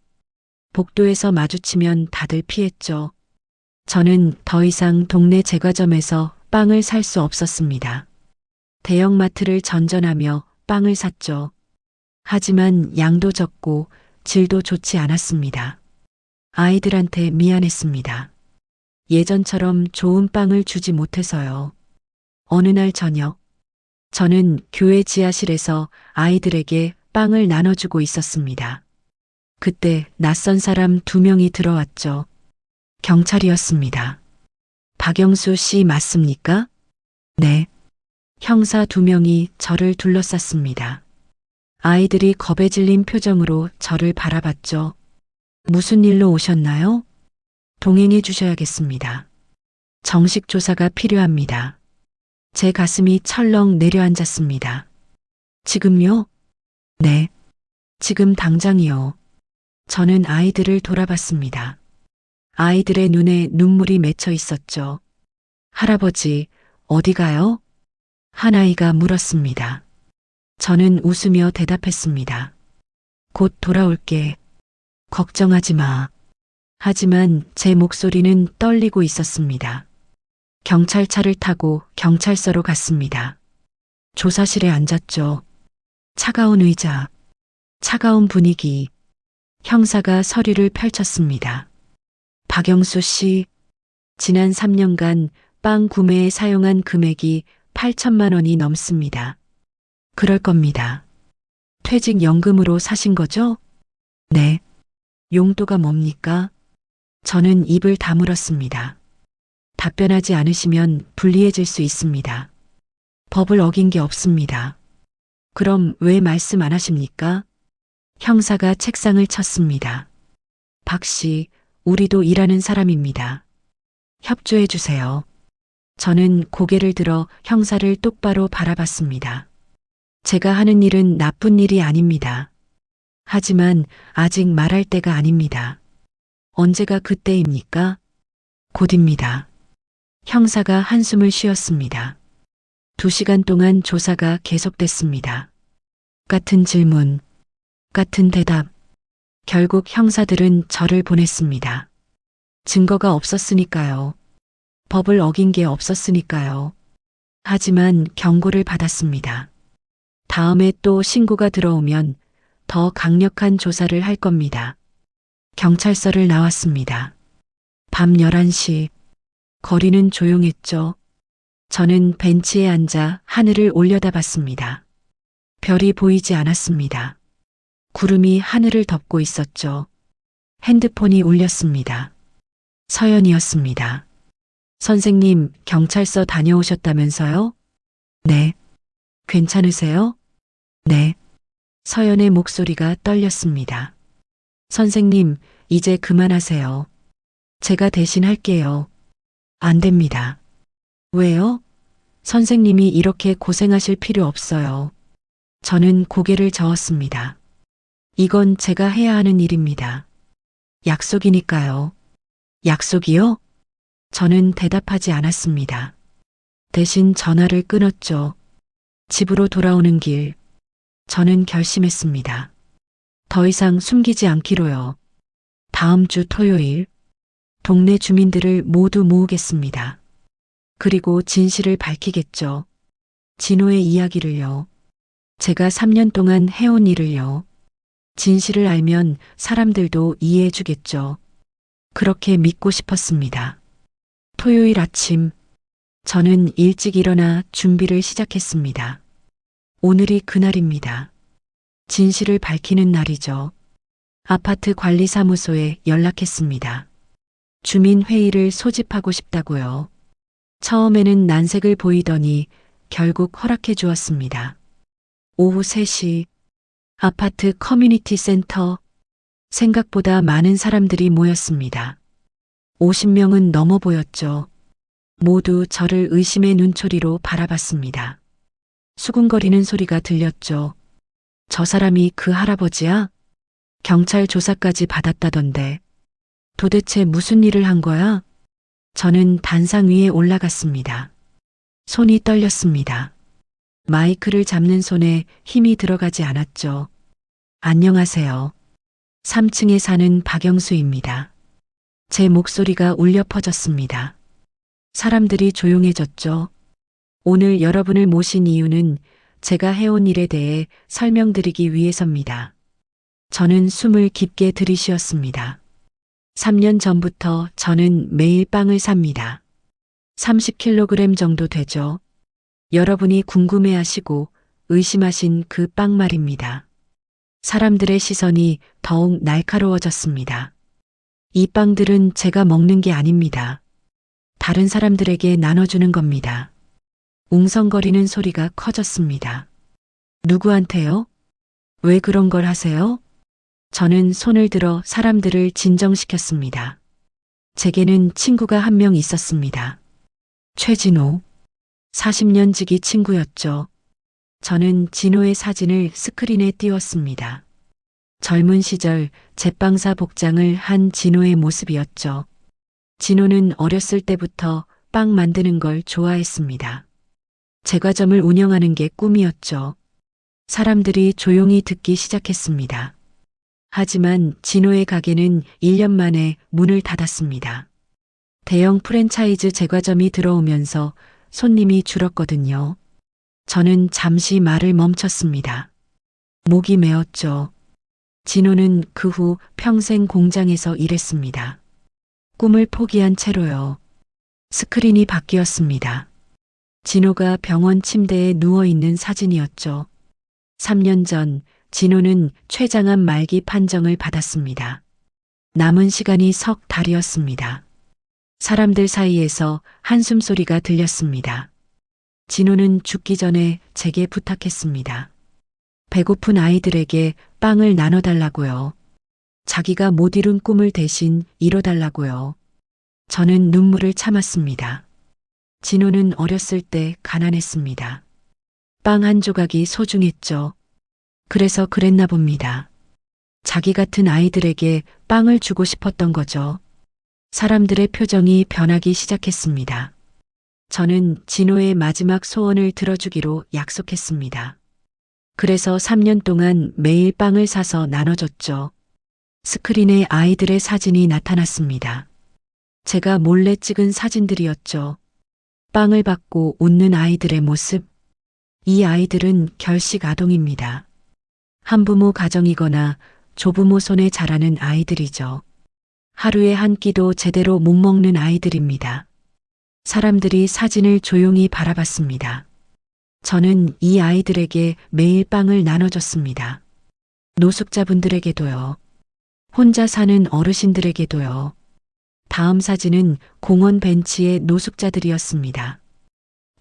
복도에서 마주치면 다들 피했죠. 저는 더 이상 동네 제과점에서 빵을 살 수 없었습니다. 대형마트를 전전하며 빵을 샀죠. 하지만 양도 적고 질도 좋지 않았습니다. 아이들한테 미안했습니다. 예전처럼 좋은 빵을 주지 못해서요. 어느 날 저녁, 저는 교회 지하실에서 아이들에게 빵을 나눠주고 있었습니다. 그때 낯선 사람 2명이 들어왔죠. 경찰이었습니다. 박영수 씨 맞습니까? 네. 형사 2명이 저를 둘러쌌습니다. 아이들이 겁에 질린 표정으로 저를 바라봤죠. 무슨 일로 오셨나요? 동행해 주셔야겠습니다. 정식 조사가 필요합니다. 제 가슴이 철렁 내려앉았습니다. 지금요? 네. 지금 당장이요. 저는 아이들을 돌아봤습니다. 아이들의 눈에 눈물이 맺혀 있었죠. 할아버지, 어디 가요? 한 아이가 물었습니다. 저는 웃으며 대답했습니다. 곧 돌아올게. 걱정하지 마. 하지만 제 목소리는 떨리고 있었습니다. 경찰차를 타고 경찰서로 갔습니다. 조사실에 앉았죠. 차가운 의자, 차가운 분위기. 형사가 서류를 펼쳤습니다. 박영수 씨, 지난 3년간 빵 구매에 사용한 금액이 8천만 원이 넘습니다. 그럴 겁니다. 퇴직연금으로 사신 거죠? 네. 용도가 뭡니까? 저는 입을 다물었습니다. 답변하지 않으시면 불리해질 수 있습니다. 법을 어긴 게 없습니다. 그럼 왜 말씀 안 하십니까? 형사가 책상을 쳤습니다. 박 씨, 우리도 일하는 사람입니다. 협조해 주세요. 저는 고개를 들어 형사를 똑바로 바라봤습니다. 제가 하는 일은 나쁜 일이 아닙니다. 하지만 아직 말할 때가 아닙니다. 언제가 그때입니까? 곧입니다. 형사가 한숨을 쉬었습니다. 2시간 동안 조사가 계속됐습니다. 같은 질문, 같은 대답. 결국 형사들은 저를 보냈습니다. 증거가 없었으니까요. 법을 어긴 게 없었으니까요. 하지만 경고를 받았습니다. 다음에 또 신고가 들어오면 더 강력한 조사를 할 겁니다. 경찰서를 나왔습니다. 밤 11시. 거리는 조용했죠. 저는 벤치에 앉아 하늘을 올려다봤습니다. 별이 보이지 않았습니다. 구름이 하늘을 덮고 있었죠. 핸드폰이 울렸습니다. 서연이었습니다. 선생님, 경찰서 다녀오셨다면서요? 네. 괜찮으세요? 네. 서연의 목소리가 떨렸습니다. 선생님, 이제 그만하세요. 제가 대신 할게요. 안 됩니다. 왜요? 선생님이 이렇게 고생하실 필요 없어요. 저는 고개를 저었습니다. 이건 제가 해야 하는 일입니다. 약속이니까요. 약속이요? 저는 대답하지 않았습니다. 대신 전화를 끊었죠. 집으로 돌아오는 길, 저는 결심했습니다. 더 이상 숨기지 않기로요. 다음 주 토요일, 동네 주민들을 모두 모으겠습니다. 그리고 진실을 밝히겠죠. 진호의 이야기를요. 제가 3년 동안 해온 일을요. 진실을 알면 사람들도 이해해 주겠죠. 그렇게 믿고 싶었습니다. 토요일 아침, 저는 일찍 일어나 준비를 시작했습니다. 오늘이 그날입니다. 진실을 밝히는 날이죠. 아파트 관리사무소에 연락했습니다. 주민회의를 소집하고 싶다고요. 처음에는 난색을 보이더니 결국 허락해 주었습니다. 오후 3시, 아파트 커뮤니티 센터. 생각보다 많은 사람들이 모였습니다. 50명은 넘어 보였죠. 모두 저를 의심의 눈초리로 바라봤습니다. 수군거리는 소리가 들렸죠. 저 사람이 그 할아버지야? 경찰 조사까지 받았다던데. 도대체 무슨 일을 한 거야? 저는 단상 위에 올라갔습니다. 손이 떨렸습니다. 마이크를 잡는 손에 힘이 들어가지 않았죠. 안녕하세요. 3층에 사는 박영수입니다. 제 목소리가 울려 퍼졌습니다. 사람들이 조용해졌죠. 오늘 여러분을 모신 이유는 제가 해온 일에 대해 설명드리기 위해서입니다. 저는 숨을 깊게 들이쉬었습니다. 3년 전부터 저는 매일 빵을 삽니다. 30kg 정도 되죠. 여러분이 궁금해하시고 의심하신 그 빵 말입니다. 사람들의 시선이 더욱 날카로워졌습니다. 이 빵들은 제가 먹는 게 아닙니다. 다른 사람들에게 나눠주는 겁니다. 웅성거리는 소리가 커졌습니다. 누구한테요? 왜 그런 걸 하세요? 저는 손을 들어 사람들을 진정시켰습니다. 제게는 친구가 한 명 있었습니다. 최진호. 40년 지기 친구였죠. 저는 진호의 사진을 스크린에 띄웠습니다. 젊은 시절 제빵사 복장을 한 진호의 모습이었죠. 진호는 어렸을 때부터 빵 만드는 걸 좋아했습니다. 제과점을 운영하는 게 꿈이었죠. 사람들이 조용히 듣기 시작했습니다. 하지만 진호의 가게는 1년 만에 문을 닫았습니다. 대형 프랜차이즈 제과점이 들어오면서 손님이 줄었거든요. 저는 잠시 말을 멈췄습니다. 목이 메었죠. 진호는 그 후 평생 공장에서 일했습니다. 꿈을 포기한 채로요. 스크린이 바뀌었습니다. 진호가 병원 침대에 누워있는 사진이었죠. 3년 전 진호는 췌장암 말기 판정을 받았습니다. 남은 시간이 석 달이었습니다. 사람들 사이에서 한숨 소리가 들렸습니다. 진호는 죽기 전에 제게 부탁했습니다. 배고픈 아이들에게 빵을 나눠달라고요. 자기가 못 이룬 꿈을 대신 이뤄달라고요. 저는 눈물을 참았습니다. 진호는 어렸을 때 가난했습니다. 빵 한 조각이 소중했죠. 그래서 그랬나 봅니다. 자기 같은 아이들에게 빵을 주고 싶었던 거죠. 사람들의 표정이 변하기 시작했습니다. 저는 진호의 마지막 소원을 들어주기로 약속했습니다. 그래서 3년 동안 매일 빵을 사서 나눠줬죠. 스크린에 아이들의 사진이 나타났습니다. 제가 몰래 찍은 사진들이었죠. 빵을 받고 웃는 아이들의 모습. 이 아이들은 결식 아동입니다. 한부모 가정이거나 조부모 손에 자라는 아이들이죠. 하루에 한 끼도 제대로 못 먹는 아이들입니다. 사람들이 사진을 조용히 바라봤습니다. 저는 이 아이들에게 매일 빵을 나눠줬습니다. 노숙자분들에게도요. 혼자 사는 어르신들에게도요. 다음 사진은 공원 벤치의 노숙자들이었습니다.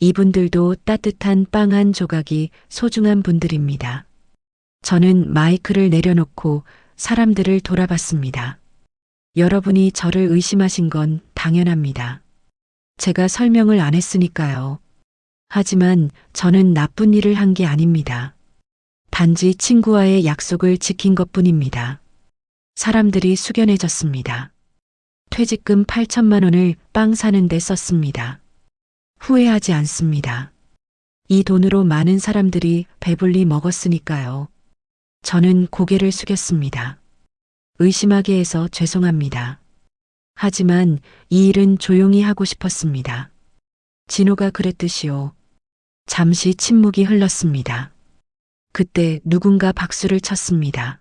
이분들도 따뜻한 빵 한 조각이 소중한 분들입니다. 저는 마이크를 내려놓고 사람들을 돌아봤습니다. 여러분이 저를 의심하신 건 당연합니다. 제가 설명을 안 했으니까요. 하지만 저는 나쁜 일을 한 게 아닙니다. 단지 친구와의 약속을 지킨 것뿐입니다. 사람들이 숙연해졌습니다. 퇴직금 8천만 원을 빵 사는 데 썼습니다. 후회하지 않습니다. 이 돈으로 많은 사람들이 배불리 먹었으니까요. 저는 고개를 숙였습니다. 의심하게 해서 죄송합니다. 하지만 이 일은 조용히 하고 싶었습니다. 진호가 그랬듯이요. 잠시 침묵이 흘렀습니다. 그때 누군가 박수를 쳤습니다.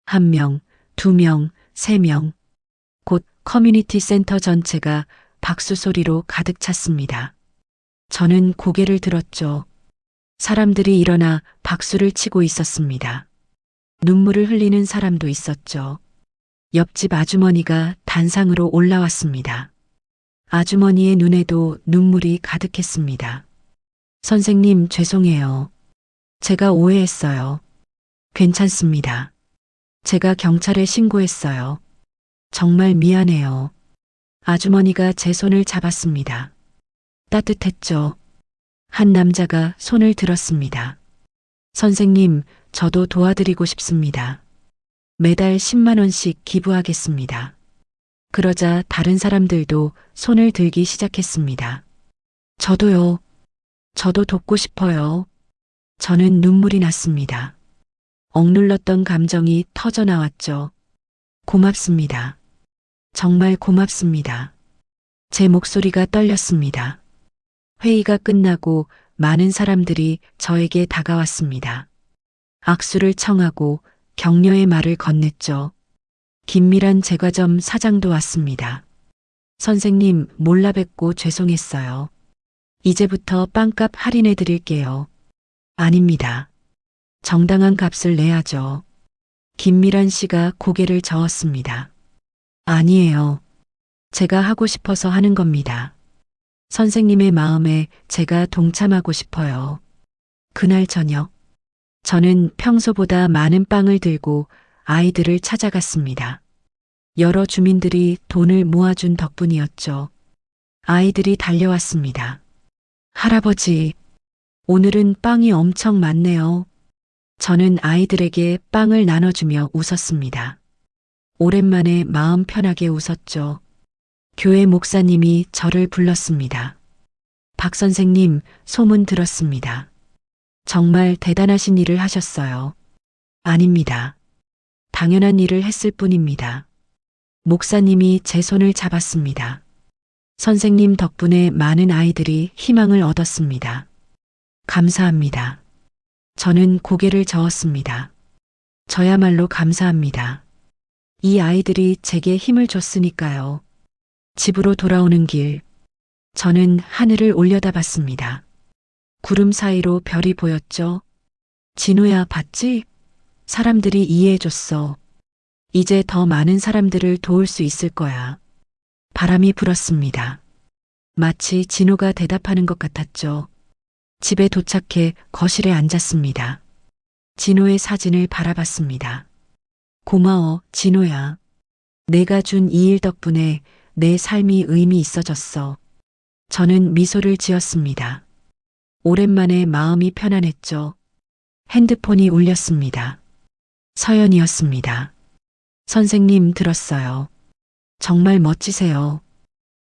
1명, 2명, 3명. 곧 커뮤니티 센터 전체가 박수 소리로 가득 찼습니다. 저는 고개를 들었죠. 사람들이 일어나 박수를 치고 있었습니다. 눈물을 흘리는 사람도 있었죠. 옆집 아주머니가 단상으로 올라왔습니다. 아주머니의 눈에도 눈물이 가득했습니다. 선생님, 죄송해요. 제가 오해했어요. 괜찮습니다. 제가 경찰에 신고했어요. 정말 미안해요. 아주머니가 제 손을 잡았습니다. 따뜻했죠. 한 남자가 손을 들었습니다. 선생님, 저도 도와드리고 싶습니다. 매달 10만 원씩 기부하겠습니다. 그러자 다른 사람들도 손을 들기 시작했습니다. 저도요. 저도 돕고 싶어요. 저는 눈물이 났습니다. 억눌렀던 감정이 터져 나왔죠. 고맙습니다. 정말 고맙습니다. 제 목소리가 떨렸습니다. 회의가 끝나고 많은 사람들이 저에게 다가왔습니다. 악수를 청하고 격려의 말을 건넸죠. 김미란 제과점 사장도 왔습니다. 선생님, 몰라 뵙고 죄송했어요. 이제부터 빵값 할인해 드릴게요. 아닙니다. 정당한 값을 내야죠. 김미란 씨가 고개를 저었습니다. 아니에요. 제가 하고 싶어서 하는 겁니다. 선생님의 마음에 제가 동참하고 싶어요. 그날 저녁, 저는 평소보다 많은 빵을 들고 아이들을 찾아갔습니다. 여러 주민들이 돈을 모아준 덕분이었죠. 아이들이 달려왔습니다. 할아버지, 오늘은 빵이 엄청 많네요. 저는 아이들에게 빵을 나눠주며 웃었습니다. 오랜만에 마음 편하게 웃었죠. 교회 목사님이 저를 불렀습니다. 박 선생님, 소문 들었습니다. 정말 대단하신 일을 하셨어요. 아닙니다. 당연한 일을 했을 뿐입니다. 목사님이 제 손을 잡았습니다. 선생님 덕분에 많은 아이들이 희망을 얻었습니다. 감사합니다. 저는 고개를 저었습니다. 저야말로 감사합니다. 이 아이들이 제게 힘을 줬으니까요. 집으로 돌아오는 길, 저는 하늘을 올려다봤습니다. 구름 사이로 별이 보였죠. 진호야, 봤지? 사람들이 이해해줬어. 이제 더 많은 사람들을 도울 수 있을 거야. 바람이 불었습니다. 마치 진호가 대답하는 것 같았죠. 집에 도착해 거실에 앉았습니다. 진호의 사진을 바라봤습니다. 고마워, 진호야. 내가 준 이 일 덕분에 내 삶이 의미 있어졌어. 저는 미소를 지었습니다. 오랜만에 마음이 편안했죠. 핸드폰이 울렸습니다. 서연이었습니다. 선생님, 들었어요. 정말 멋지세요.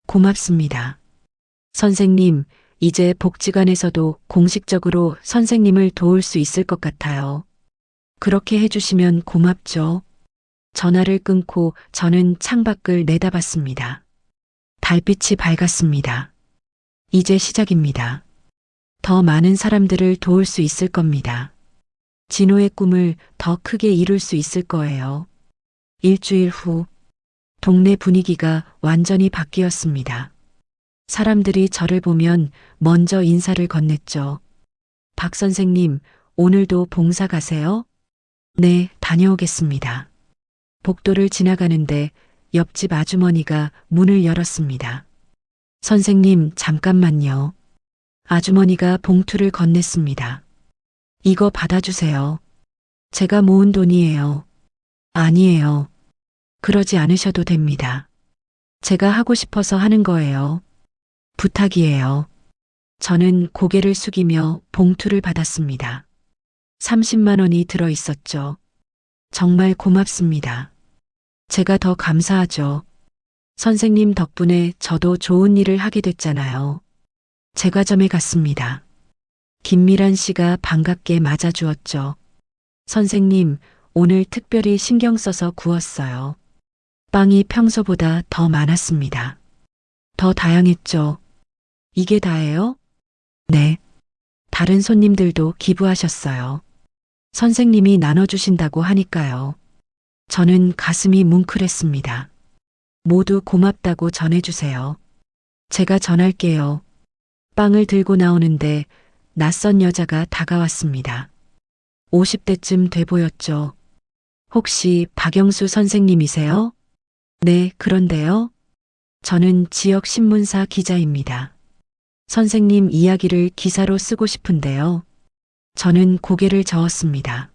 고맙습니다. 선생님, 이제 복지관에서도 공식적으로 선생님을 도울 수 있을 것 같아요. 그렇게 해주시면 고맙죠. 전화를 끊고 저는 창밖을 내다봤습니다. 달빛이 밝았습니다. 이제 시작입니다. 더 많은 사람들을 도울 수 있을 겁니다. 진호의 꿈을 더 크게 이룰 수 있을 거예요. 일주일 후, 동네 분위기가 완전히 바뀌었습니다. 사람들이 저를 보면 먼저 인사를 건넸죠. 박 선생님, 오늘도 봉사 가세요? 네, 다녀오겠습니다. 복도를 지나가는데 옆집 아주머니가 문을 열었습니다. 선생님, 잠깐만요. 아주머니가 봉투를 건넸습니다. 이거 받아주세요. 제가 모은 돈이에요. 아니에요. 그러지 않으셔도 됩니다. 제가 하고 싶어서 하는 거예요. 부탁이에요. 저는 고개를 숙이며 봉투를 받았습니다. 30만 원이 들어 있었죠. 정말 고맙습니다. 제가 더 감사하죠. 선생님 덕분에 저도 좋은 일을 하게 됐잖아요. 제과점에 갔습니다. 김미란 씨가 반갑게 맞아주었죠. 선생님, 오늘 특별히 신경 써서 구웠어요. 빵이 평소보다 더 많았습니다. 더 다양했죠. 이게 다예요? 네. 다른 손님들도 기부하셨어요. 선생님이 나눠주신다고 하니까요. 저는 가슴이 뭉클했습니다. 모두 고맙다고 전해주세요. 제가 전할게요. 빵을 들고 나오는데 낯선 여자가 다가왔습니다. 50대쯤 돼 보였죠. 혹시 박영수 선생님이세요? 네, 그런데요. 저는 지역 신문사 기자입니다. 선생님 이야기를 기사로 쓰고 싶은데요. 저는 고개를 저었습니다.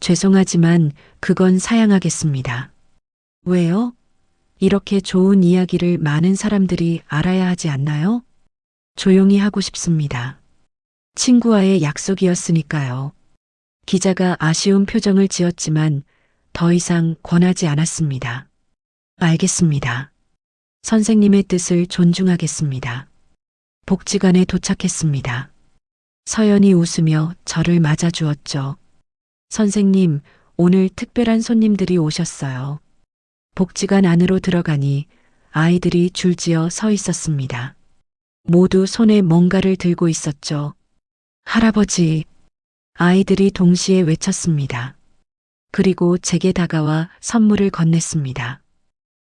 죄송하지만 그건 사양하겠습니다. 왜요? 이렇게 좋은 이야기를 많은 사람들이 알아야 하지 않나요? 조용히 하고 싶습니다. 친구와의 약속이었으니까요. 기자가 아쉬운 표정을 지었지만 더 이상 권하지 않았습니다. 알겠습니다. 선생님의 뜻을 존중하겠습니다. 복지관에 도착했습니다. 서연이 웃으며 저를 맞아주었죠. 선생님, 오늘 특별한 손님들이 오셨어요. 복지관 안으로 들어가니 아이들이 줄지어 서 있었습니다. 모두 손에 뭔가를 들고 있었죠. 할아버지, 아이들이 동시에 외쳤습니다. 그리고 제게 다가와 선물을 건넸습니다.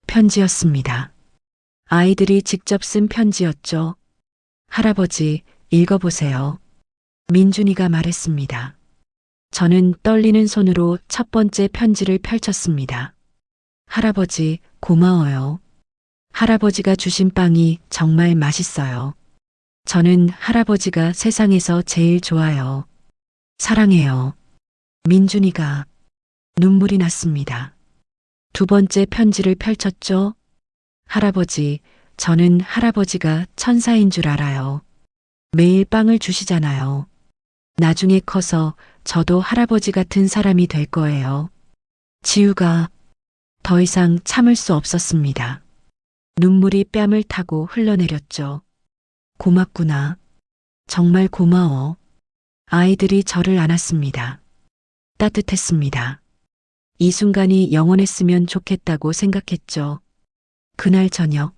편지였습니다. 아이들이 직접 쓴 편지였죠. 할아버지, 읽어보세요. 민준이가 말했습니다. 저는 떨리는 손으로 첫 번째 편지를 펼쳤습니다. 할아버지, 고마워요. 할아버지가 주신 빵이 정말 맛있어요. 저는 할아버지가 세상에서 제일 좋아요. 사랑해요. 민준이가 눈물이 났습니다. 두 번째 편지를 펼쳤죠. 할아버지, 저는 할아버지가 천사인 줄 알아요. 매일 빵을 주시잖아요. 나중에 커서 저도 할아버지 같은 사람이 될 거예요. 지우가 더 이상 참을 수 없었습니다. 눈물이 뺨을 타고 흘러내렸죠. 고맙구나. 정말 고마워. 아이들이 저를 안았습니다. 따뜻했습니다. 이 순간이 영원했으면 좋겠다고 생각했죠. 그날 저녁,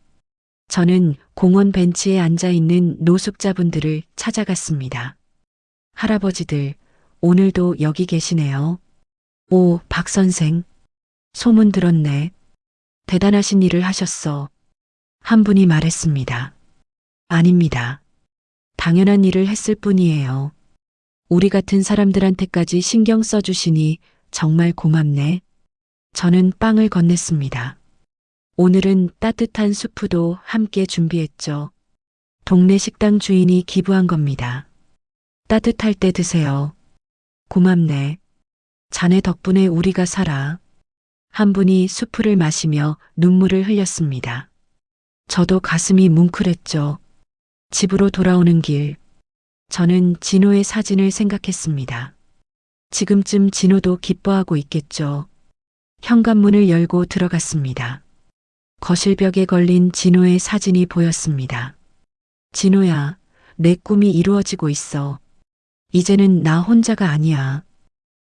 저는 공원 벤치에 앉아 있는 노숙자분들을 찾아갔습니다. 할아버지들, 오늘도 여기 계시네요. 오, 박 선생. 소문 들었네. 대단하신 일을 하셨어. 한 분이 말했습니다. 아닙니다. 당연한 일을 했을 뿐이에요. 우리 같은 사람들한테까지 신경 써주시니 정말 고맙네. 저는 빵을 건넸습니다. 오늘은 따뜻한 수프도 함께 준비했죠. 동네 식당 주인이 기부한 겁니다. 따뜻할 때 드세요. 고맙네. 자네 덕분에 우리가 살아. 한 분이 수프를 마시며 눈물을 흘렸습니다. 저도 가슴이 뭉클했죠. 집으로 돌아오는 길, 저는 진호의 사진을 생각했습니다. 지금쯤 진호도 기뻐하고 있겠죠. 현관문을 열고 들어갔습니다. 거실벽에 걸린 진호의 사진이 보였습니다. 진호야, 내 꿈이 이루어지고 있어. 이제는 나 혼자가 아니야.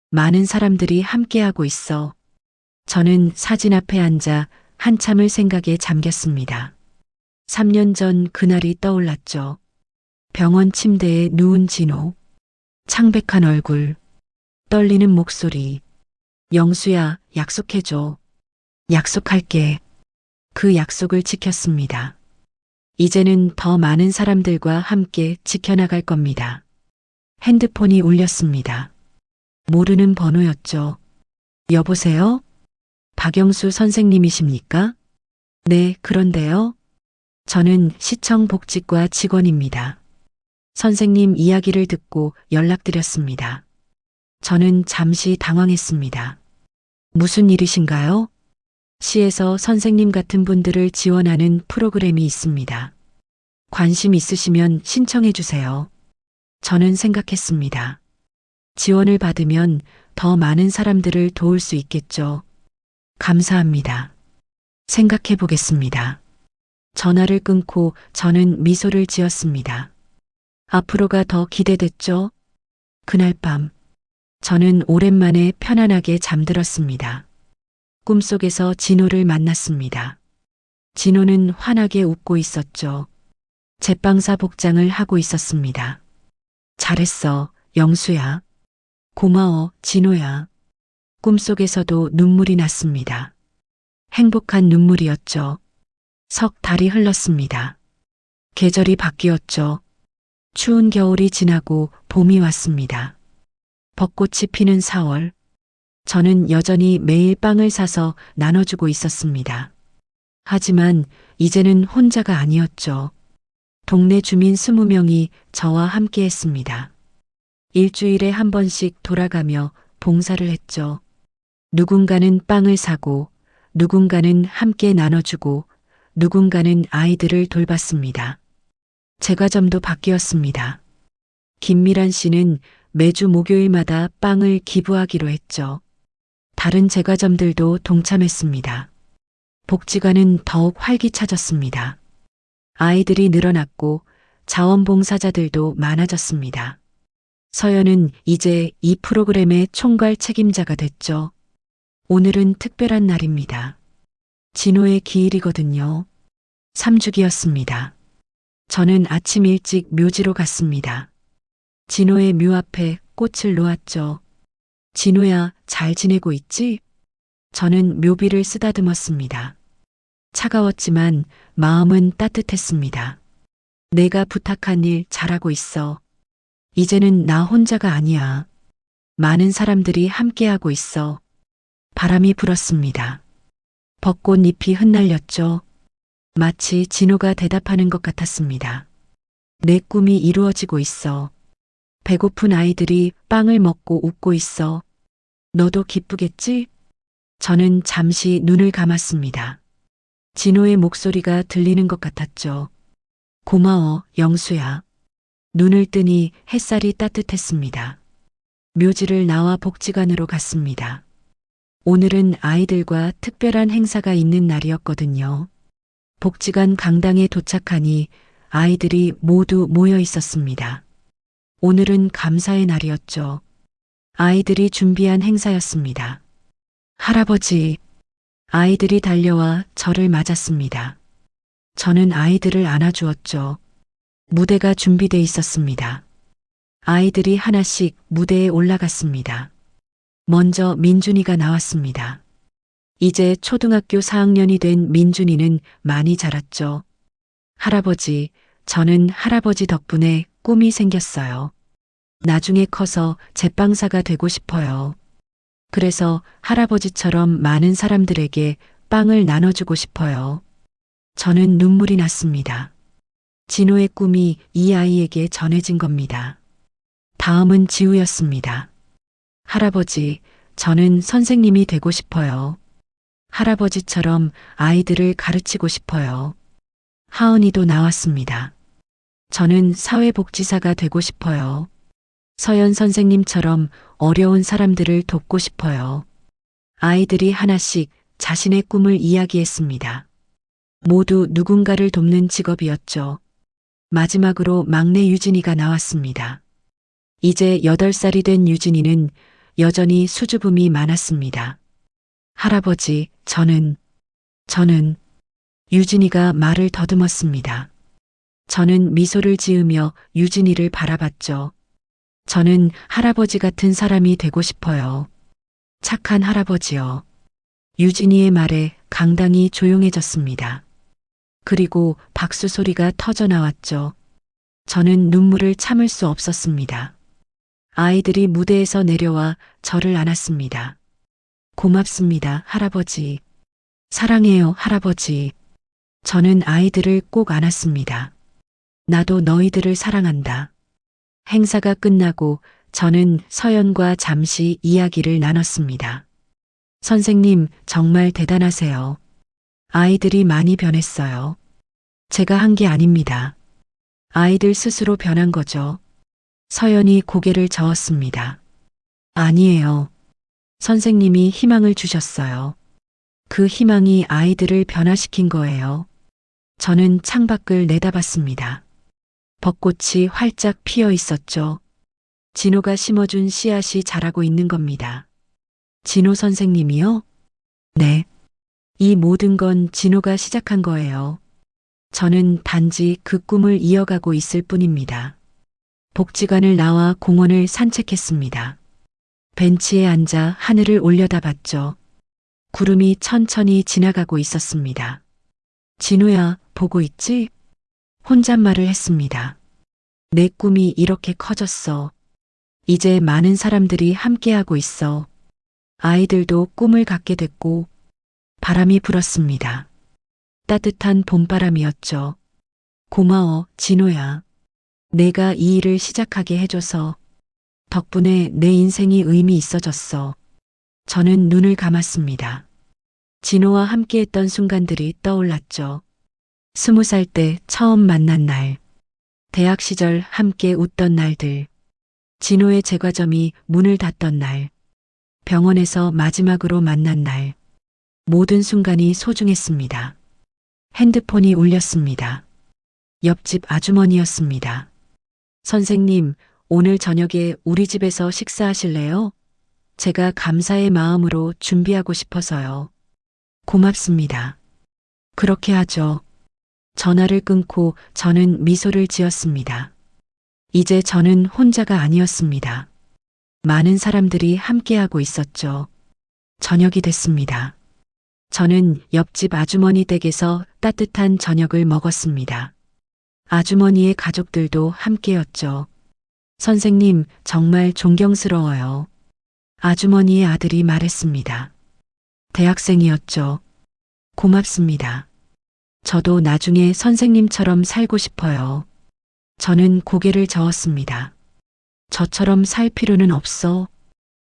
많은 사람들이 함께하고 있어. 저는 사진 앞에 앉아 한참을 생각에 잠겼습니다. 3년 전 그날이 떠올랐죠. 병원 침대에 누운 진호. 창백한 얼굴. 떨리는 목소리. 영수야, 약속해줘. 약속할게. 그 약속을 지켰습니다. 이제는 더 많은 사람들과 함께 지켜나갈 겁니다. 핸드폰이 울렸습니다. 모르는 번호였죠. 여보세요? 박영수 선생님이십니까? 네, 그런데요. 저는 시청 복지과 직원입니다. 선생님 이야기를 듣고 연락드렸습니다. 저는 잠시 당황했습니다. 무슨 일이신가요? 시에서 선생님 같은 분들을 지원하는 프로그램이 있습니다. 관심 있으시면 신청해 주세요. 저는 생각했습니다. 지원을 받으면 더 많은 사람들을 도울 수 있겠죠. 감사합니다. 생각해 보겠습니다. 전화를 끊고 저는 미소를 지었습니다. 앞으로가 더 기대됐죠? 그날 밤, 저는 오랜만에 편안하게 잠들었습니다. 꿈속에서 진호를 만났습니다. 진호는 환하게 웃고 있었죠. 제빵사 복장을 하고 있었습니다. 잘했어, 영수야. 고마워, 진호야. 꿈속에서도 눈물이 났습니다. 행복한 눈물이었죠. 석 달이 흘렀습니다. 계절이 바뀌었죠. 추운 겨울이 지나고 봄이 왔습니다. 벚꽃이 피는 4월. 저는 여전히 매일 빵을 사서 나눠주고 있었습니다. 하지만 이제는 혼자가 아니었죠. 동네 주민 20명이 저와 함께 했습니다. 일주일에 한 번씩 돌아가며 봉사를 했죠. 누군가는 빵을 사고, 누군가는 함께 나눠주고, 누군가는 아이들을 돌봤습니다. 제과점도 바뀌었습니다. 김미란 씨는 매주 목요일마다 빵을 기부하기로 했죠. 다른 제과점들도 동참했습니다. 복지관은 더욱 활기차졌습니다. 아이들이 늘어났고 자원봉사자들도 많아졌습니다. 서연은 이제 이 프로그램의 총괄 책임자가 됐죠. 오늘은 특별한 날입니다. 진호의 기일이거든요. 3주기였습니다. 저는 아침 일찍 묘지로 갔습니다. 진호의 묘 앞에 꽃을 놓았죠. 진호야, 잘 지내고 있지? 저는 묘비를 쓰다듬었습니다. 차가웠지만 마음은 따뜻했습니다. 내가 부탁한 일 잘하고 있어. 이제는 나 혼자가 아니야. 많은 사람들이 함께하고 있어. 바람이 불었습니다. 벚꽃 잎이 흩날렸죠. 마치 진호가 대답하는 것 같았습니다. 내 꿈이 이루어지고 있어. 배고픈 아이들이 빵을 먹고 웃고 있어. 너도 기쁘겠지? 저는 잠시 눈을 감았습니다. 진호의 목소리가 들리는 것 같았죠. 고마워, 영수야. 눈을 뜨니 햇살이 따뜻했습니다. 묘지를 나와 복지관으로 갔습니다. 오늘은 아이들과 특별한 행사가 있는 날이었거든요. 복지관 강당에 도착하니 아이들이 모두 모여 있었습니다. 오늘은 감사의 날이었죠. 아이들이 준비한 행사였습니다. 할아버지, 아이들이 달려와 저를 맞았습니다. 저는 아이들을 안아주었죠. 무대가 준비돼 있었습니다. 아이들이 하나씩 무대에 올라갔습니다. 먼저 민준이가 나왔습니다. 이제 초등학교 4학년이 된 민준이는 많이 자랐죠. 할아버지, 저는 할아버지 덕분에 꿈이 생겼어요. 나중에 커서 제빵사가 되고 싶어요. 그래서 할아버지처럼 많은 사람들에게 빵을 나눠주고 싶어요. 저는 눈물이 났습니다. 진호의 꿈이 이 아이에게 전해진 겁니다. 다음은 지우였습니다. 할아버지, 저는 선생님이 되고 싶어요. 할아버지처럼 아이들을 가르치고 싶어요. 하은이도 나왔습니다. 저는 사회복지사가 되고 싶어요. 서연 선생님처럼 어려운 사람들을 돕고 싶어요. 아이들이 하나씩 자신의 꿈을 이야기했습니다. 모두 누군가를 돕는 직업이었죠. 마지막으로 막내 유진이가 나왔습니다. 이제 8살이 된 유진이는 여전히 수줍음이 많았습니다. 할아버지, 저는 유진이가 말을 더듬었습니다. 저는 미소를 지으며 유진이를 바라봤죠. 저는 할아버지 같은 사람이 되고 싶어요. 착한 할아버지요. 유진이의 말에 강당이 조용해졌습니다. 그리고 박수 소리가 터져 나왔죠. 저는 눈물을 참을 수 없었습니다. 아이들이 무대에서 내려와 저를 안았습니다. 고맙습니다, 할아버지. 사랑해요, 할아버지. 저는 아이들을 꼭 안았습니다. 나도 너희들을 사랑한다. 행사가 끝나고 저는 서연과 잠시 이야기를 나눴습니다. 선생님, 정말 대단하세요. 아이들이 많이 변했어요. 제가 한 게 아닙니다. 아이들 스스로 변한 거죠. 서연이 고개를 저었습니다. 아니에요. 선생님이 희망을 주셨어요. 그 희망이 아이들을 변화시킨 거예요. 저는 창밖을 내다봤습니다. 벚꽃이 활짝 피어 있었죠. 진호가 심어준 씨앗이 자라고 있는 겁니다. 진호 선생님이요? 네. 이 모든 건 진호가 시작한 거예요. 저는 단지 그 꿈을 이어가고 있을 뿐입니다. 복지관을 나와 공원을 산책했습니다. 벤치에 앉아 하늘을 올려다봤죠. 구름이 천천히 지나가고 있었습니다. 진우야, 보고 있지? 혼잣말을 했습니다. 내 꿈이 이렇게 커졌어. 이제 많은 사람들이 함께하고 있어. 아이들도 꿈을 갖게 됐고, 바람이 불었습니다. 따뜻한 봄바람이었죠. 고마워, 진호야. 내가 이 일을 시작하게 해줘서 덕분에 내 인생이 의미 있어졌어. 저는 눈을 감았습니다. 진호와 함께했던 순간들이 떠올랐죠. 20살 때 처음 만난 날, 대학 시절 함께 웃던 날들, 진호의 제과점이 문을 닫던 날, 병원에서 마지막으로 만난 날, 모든 순간이 소중했습니다. 핸드폰이 울렸습니다. 옆집 아주머니였습니다. 선생님, 오늘 저녁에 우리 집에서 식사하실래요? 제가 감사의 마음으로 준비하고 싶어서요. 고맙습니다. 그렇게 하죠. 전화를 끊고 저는 미소를 지었습니다. 이제 저는 혼자가 아니었습니다. 많은 사람들이 함께하고 있었죠. 저녁이 됐습니다. 저는 옆집 아주머니 댁에서 따뜻한 저녁을 먹었습니다. 아주머니의 가족들도 함께였죠. 선생님, 정말 존경스러워요. 아주머니의 아들이 말했습니다. 대학생이었죠. 고맙습니다. 저도 나중에 선생님처럼 살고 싶어요. 저는 고개를 저었습니다. 저처럼 살 필요는 없어.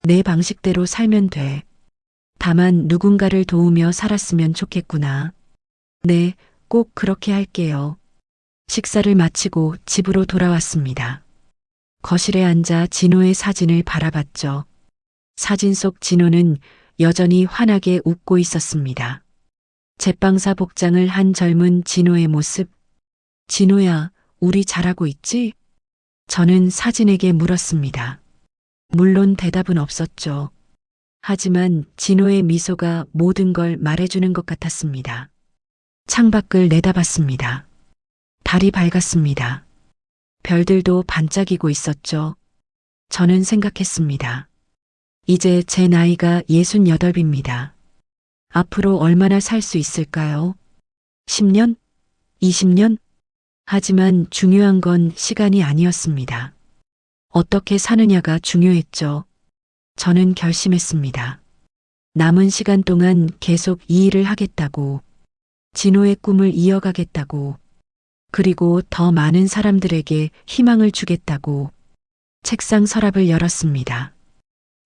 내 방식대로 살면 돼. 다만 누군가를 도우며 살았으면 좋겠구나. 네, 꼭 그렇게 할게요. 식사를 마치고 집으로 돌아왔습니다. 거실에 앉아 진호의 사진을 바라봤죠. 사진 속 진호는 여전히 환하게 웃고 있었습니다. 제빵사 복장을 한 젊은 진호의 모습. 진호야, 우리 잘하고 있지? 저는 사진에게 물었습니다. 물론 대답은 없었죠. 하지만 진호의 미소가 모든 걸 말해주는 것 같았습니다. 창밖을 내다봤습니다. 달이 밝았습니다. 별들도 반짝이고 있었죠. 저는 생각했습니다. 이제 제 나이가 68입니다. 앞으로 얼마나 살 수 있을까요? 10년? 20년? 하지만 중요한 건 시간이 아니었습니다. 어떻게 사느냐가 중요했죠. 저는 결심했습니다. 남은 시간 동안 계속 이 일을 하겠다고, 진호의 꿈을 이어가겠다고, 그리고 더 많은 사람들에게 희망을 주겠다고. 책상 서랍을 열었습니다.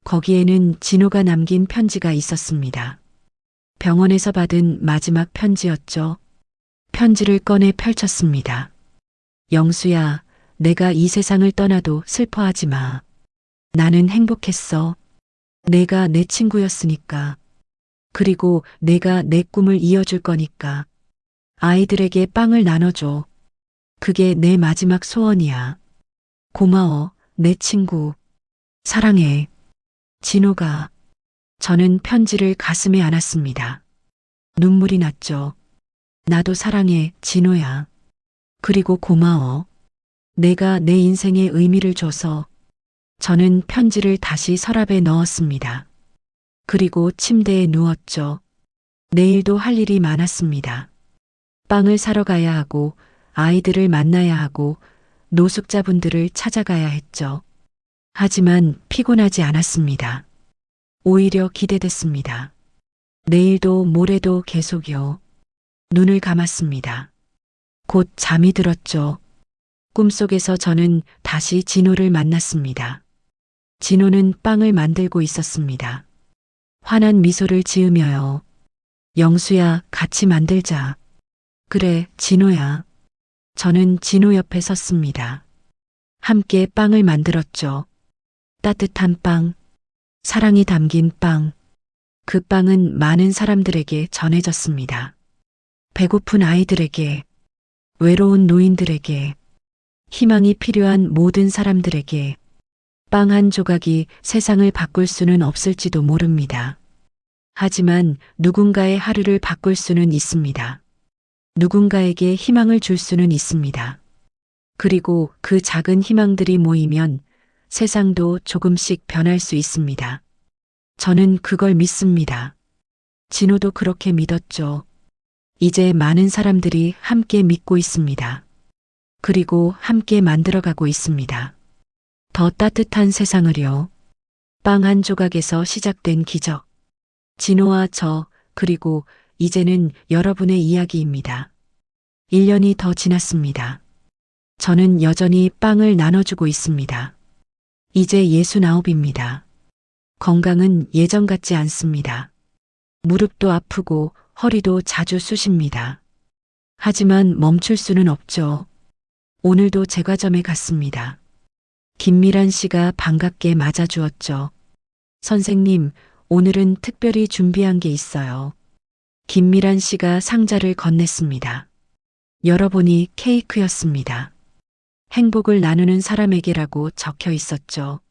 거기에는 진호가 남긴 편지가 있었습니다. 병원에서 받은 마지막 편지였죠. 편지를 꺼내 펼쳤습니다. 영수야, 내가 이 세상을 떠나도 슬퍼하지 마. 나는 행복했어. 내가 내 친구였으니까. 그리고 내가 내 꿈을 이어줄 거니까. 아이들에게 빵을 나눠줘. 그게 내 마지막 소원이야. 고마워, 내 친구. 사랑해. 진호가. 저는 편지를 가슴에 안았습니다. 눈물이 났죠. 나도 사랑해, 진호야. 그리고 고마워. 내가 내 인생에 의미를 줘서. 저는 편지를 다시 서랍에 넣었습니다. 그리고 침대에 누웠죠. 내일도 할 일이 많았습니다. 빵을 사러 가야 하고, 아이들을 만나야 하고, 노숙자분들을 찾아가야 했죠. 하지만 피곤하지 않았습니다. 오히려 기대됐습니다. 내일도 모레도 계속요. 눈을 감았습니다. 곧 잠이 들었죠. 꿈속에서 저는 다시 진호를 만났습니다. 진호는 빵을 만들고 있었습니다. 환한 미소를 지으며요. 영수야, 같이 만들자. 그래, 진호야. 저는 진호 옆에 섰습니다. 함께 빵을 만들었죠. 따뜻한 빵, 사랑이 담긴 빵. 그 빵은 많은 사람들에게 전해졌습니다. 배고픈 아이들에게, 외로운 노인들에게, 희망이 필요한 모든 사람들에게. 빵 한 조각이 세상을 바꿀 수는 없을지도 모릅니다. 하지만 누군가의 하루를 바꿀 수는 있습니다. 누군가에게 희망을 줄 수는 있습니다. 그리고 그 작은 희망들이 모이면 세상도 조금씩 변할 수 있습니다. 저는 그걸 믿습니다. 진호도 그렇게 믿었죠. 이제 많은 사람들이 함께 믿고 있습니다. 그리고 함께 만들어가고 있습니다. 더 따뜻한 세상을요. 빵 한 조각에서 시작된 기적. 진호와 저, 그리고 이제는 여러분의 이야기입니다. 1년이 더 지났습니다. 저는 여전히 빵을 나눠주고 있습니다. 이제 69입니다. 건강은 예전 같지 않습니다. 무릎도 아프고 허리도 자주 쑤십니다. 하지만 멈출 수는 없죠. 오늘도 제과점에 갔습니다. 김미란 씨가 반갑게 맞아주었죠. 선생님, 오늘은 특별히 준비한 게 있어요. 김미란 씨가 상자를 건넸습니다. 열어보니 케이크였습니다. 행복을 나누는 사람에게라고 적혀 있었죠.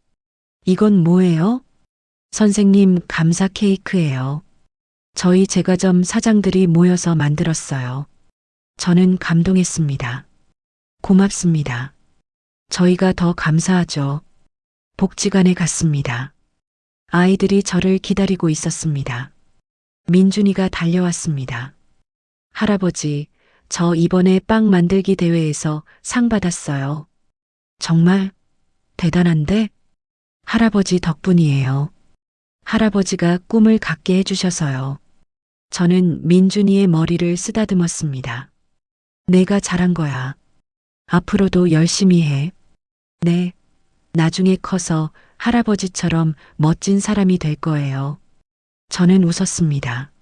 이건 뭐예요? 선생님, 감사 케이크예요. 저희 제과점 사장들이 모여서 만들었어요. 저는 감동했습니다. 고맙습니다. 저희가 더 감사하죠. 복지관에 갔습니다. 아이들이 저를 기다리고 있었습니다. 민준이가 달려왔습니다. 할아버지, 저 이번에 빵 만들기 대회에서 상 받았어요. 정말 대단한데? 할아버지 덕분이에요. 할아버지가 꿈을 갖게 해주셔서요. 저는 민준이의 머리를 쓰다듬었습니다. 내가 잘한 거야. 앞으로도 열심히 해. 네. 나중에 커서 할아버지처럼 멋진 사람이 될 거예요. 저는 웃었습니다.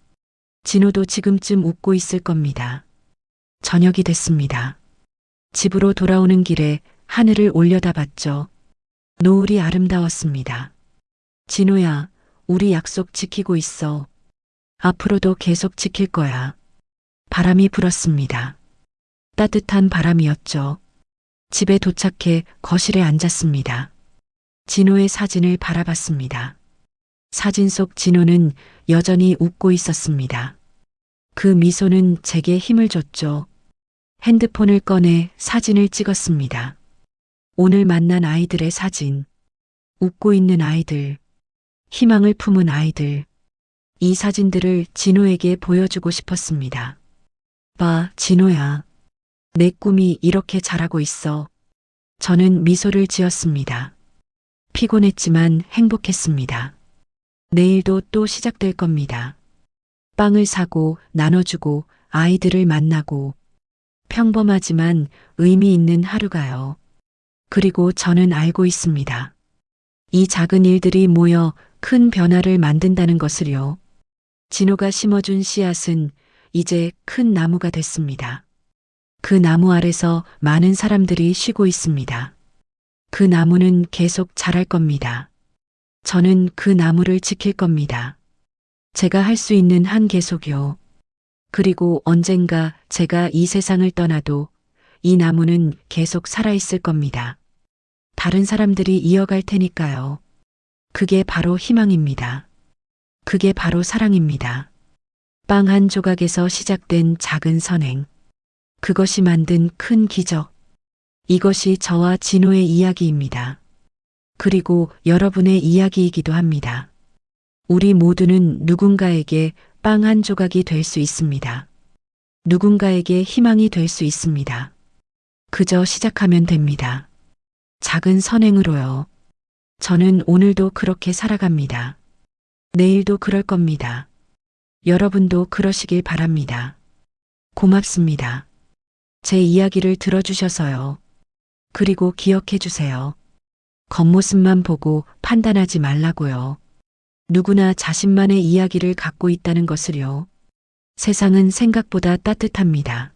진호도 지금쯤 웃고 있을 겁니다. 저녁이 됐습니다. 집으로 돌아오는 길에 하늘을 올려다봤죠. 노을이 아름다웠습니다. 진호야, 우리 약속 지키고 있어. 앞으로도 계속 지킬 거야. 바람이 불었습니다. 따뜻한 바람이었죠. 집에 도착해 거실에 앉았습니다. 진호의 사진을 바라봤습니다. 사진 속 진호는 여전히 웃고 있었습니다. 그 미소는 제게 힘을 줬죠. 핸드폰을 꺼내 사진을 찍었습니다. 오늘 만난 아이들의 사진. 웃고 있는 아이들. 희망을 품은 아이들. 이 사진들을 진호에게 보여주고 싶었습니다. 봐, 진호야. 내 꿈이 이렇게 자라고 있어. 저는 미소를 지었습니다. 피곤했지만 행복했습니다. 내일도 또 시작될 겁니다. 빵을 사고 나눠주고 아이들을 만나고 평범하지만 의미 있는 하루가요. 그리고 저는 알고 있습니다. 이 작은 일들이 모여 큰 변화를 만든다는 것을요. 진호가 심어준 씨앗은 이제 큰 나무가 됐습니다. 그 나무 아래서 많은 사람들이 쉬고 있습니다. 그 나무는 계속 자랄 겁니다. 저는 그 나무를 지킬 겁니다. 제가 할 수 있는 한 계속요. 그리고 언젠가 제가 이 세상을 떠나도 이 나무는 계속 살아있을 겁니다. 다른 사람들이 이어갈 테니까요. 그게 바로 희망입니다. 그게 바로 사랑입니다. 빵 한 조각에서 시작된 작은 선행. 그것이 만든 큰 기적. 이것이 저와 진호의 이야기입니다. 그리고 여러분의 이야기이기도 합니다. 우리 모두는 누군가에게 빵 한 조각이 될 수 있습니다. 누군가에게 희망이 될 수 있습니다. 그저 시작하면 됩니다. 작은 선행으로요. 저는 오늘도 그렇게 살아갑니다. 내일도 그럴 겁니다. 여러분도 그러시길 바랍니다. 고맙습니다. 제 이야기를 들어주셔서요. 그리고 기억해 주세요. 겉모습만 보고 판단하지 말라고요. 누구나 자신만의 이야기를 갖고 있다는 것을요. 세상은 생각보다 따뜻합니다.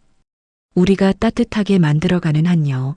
우리가 따뜻하게 만들어가는 한요.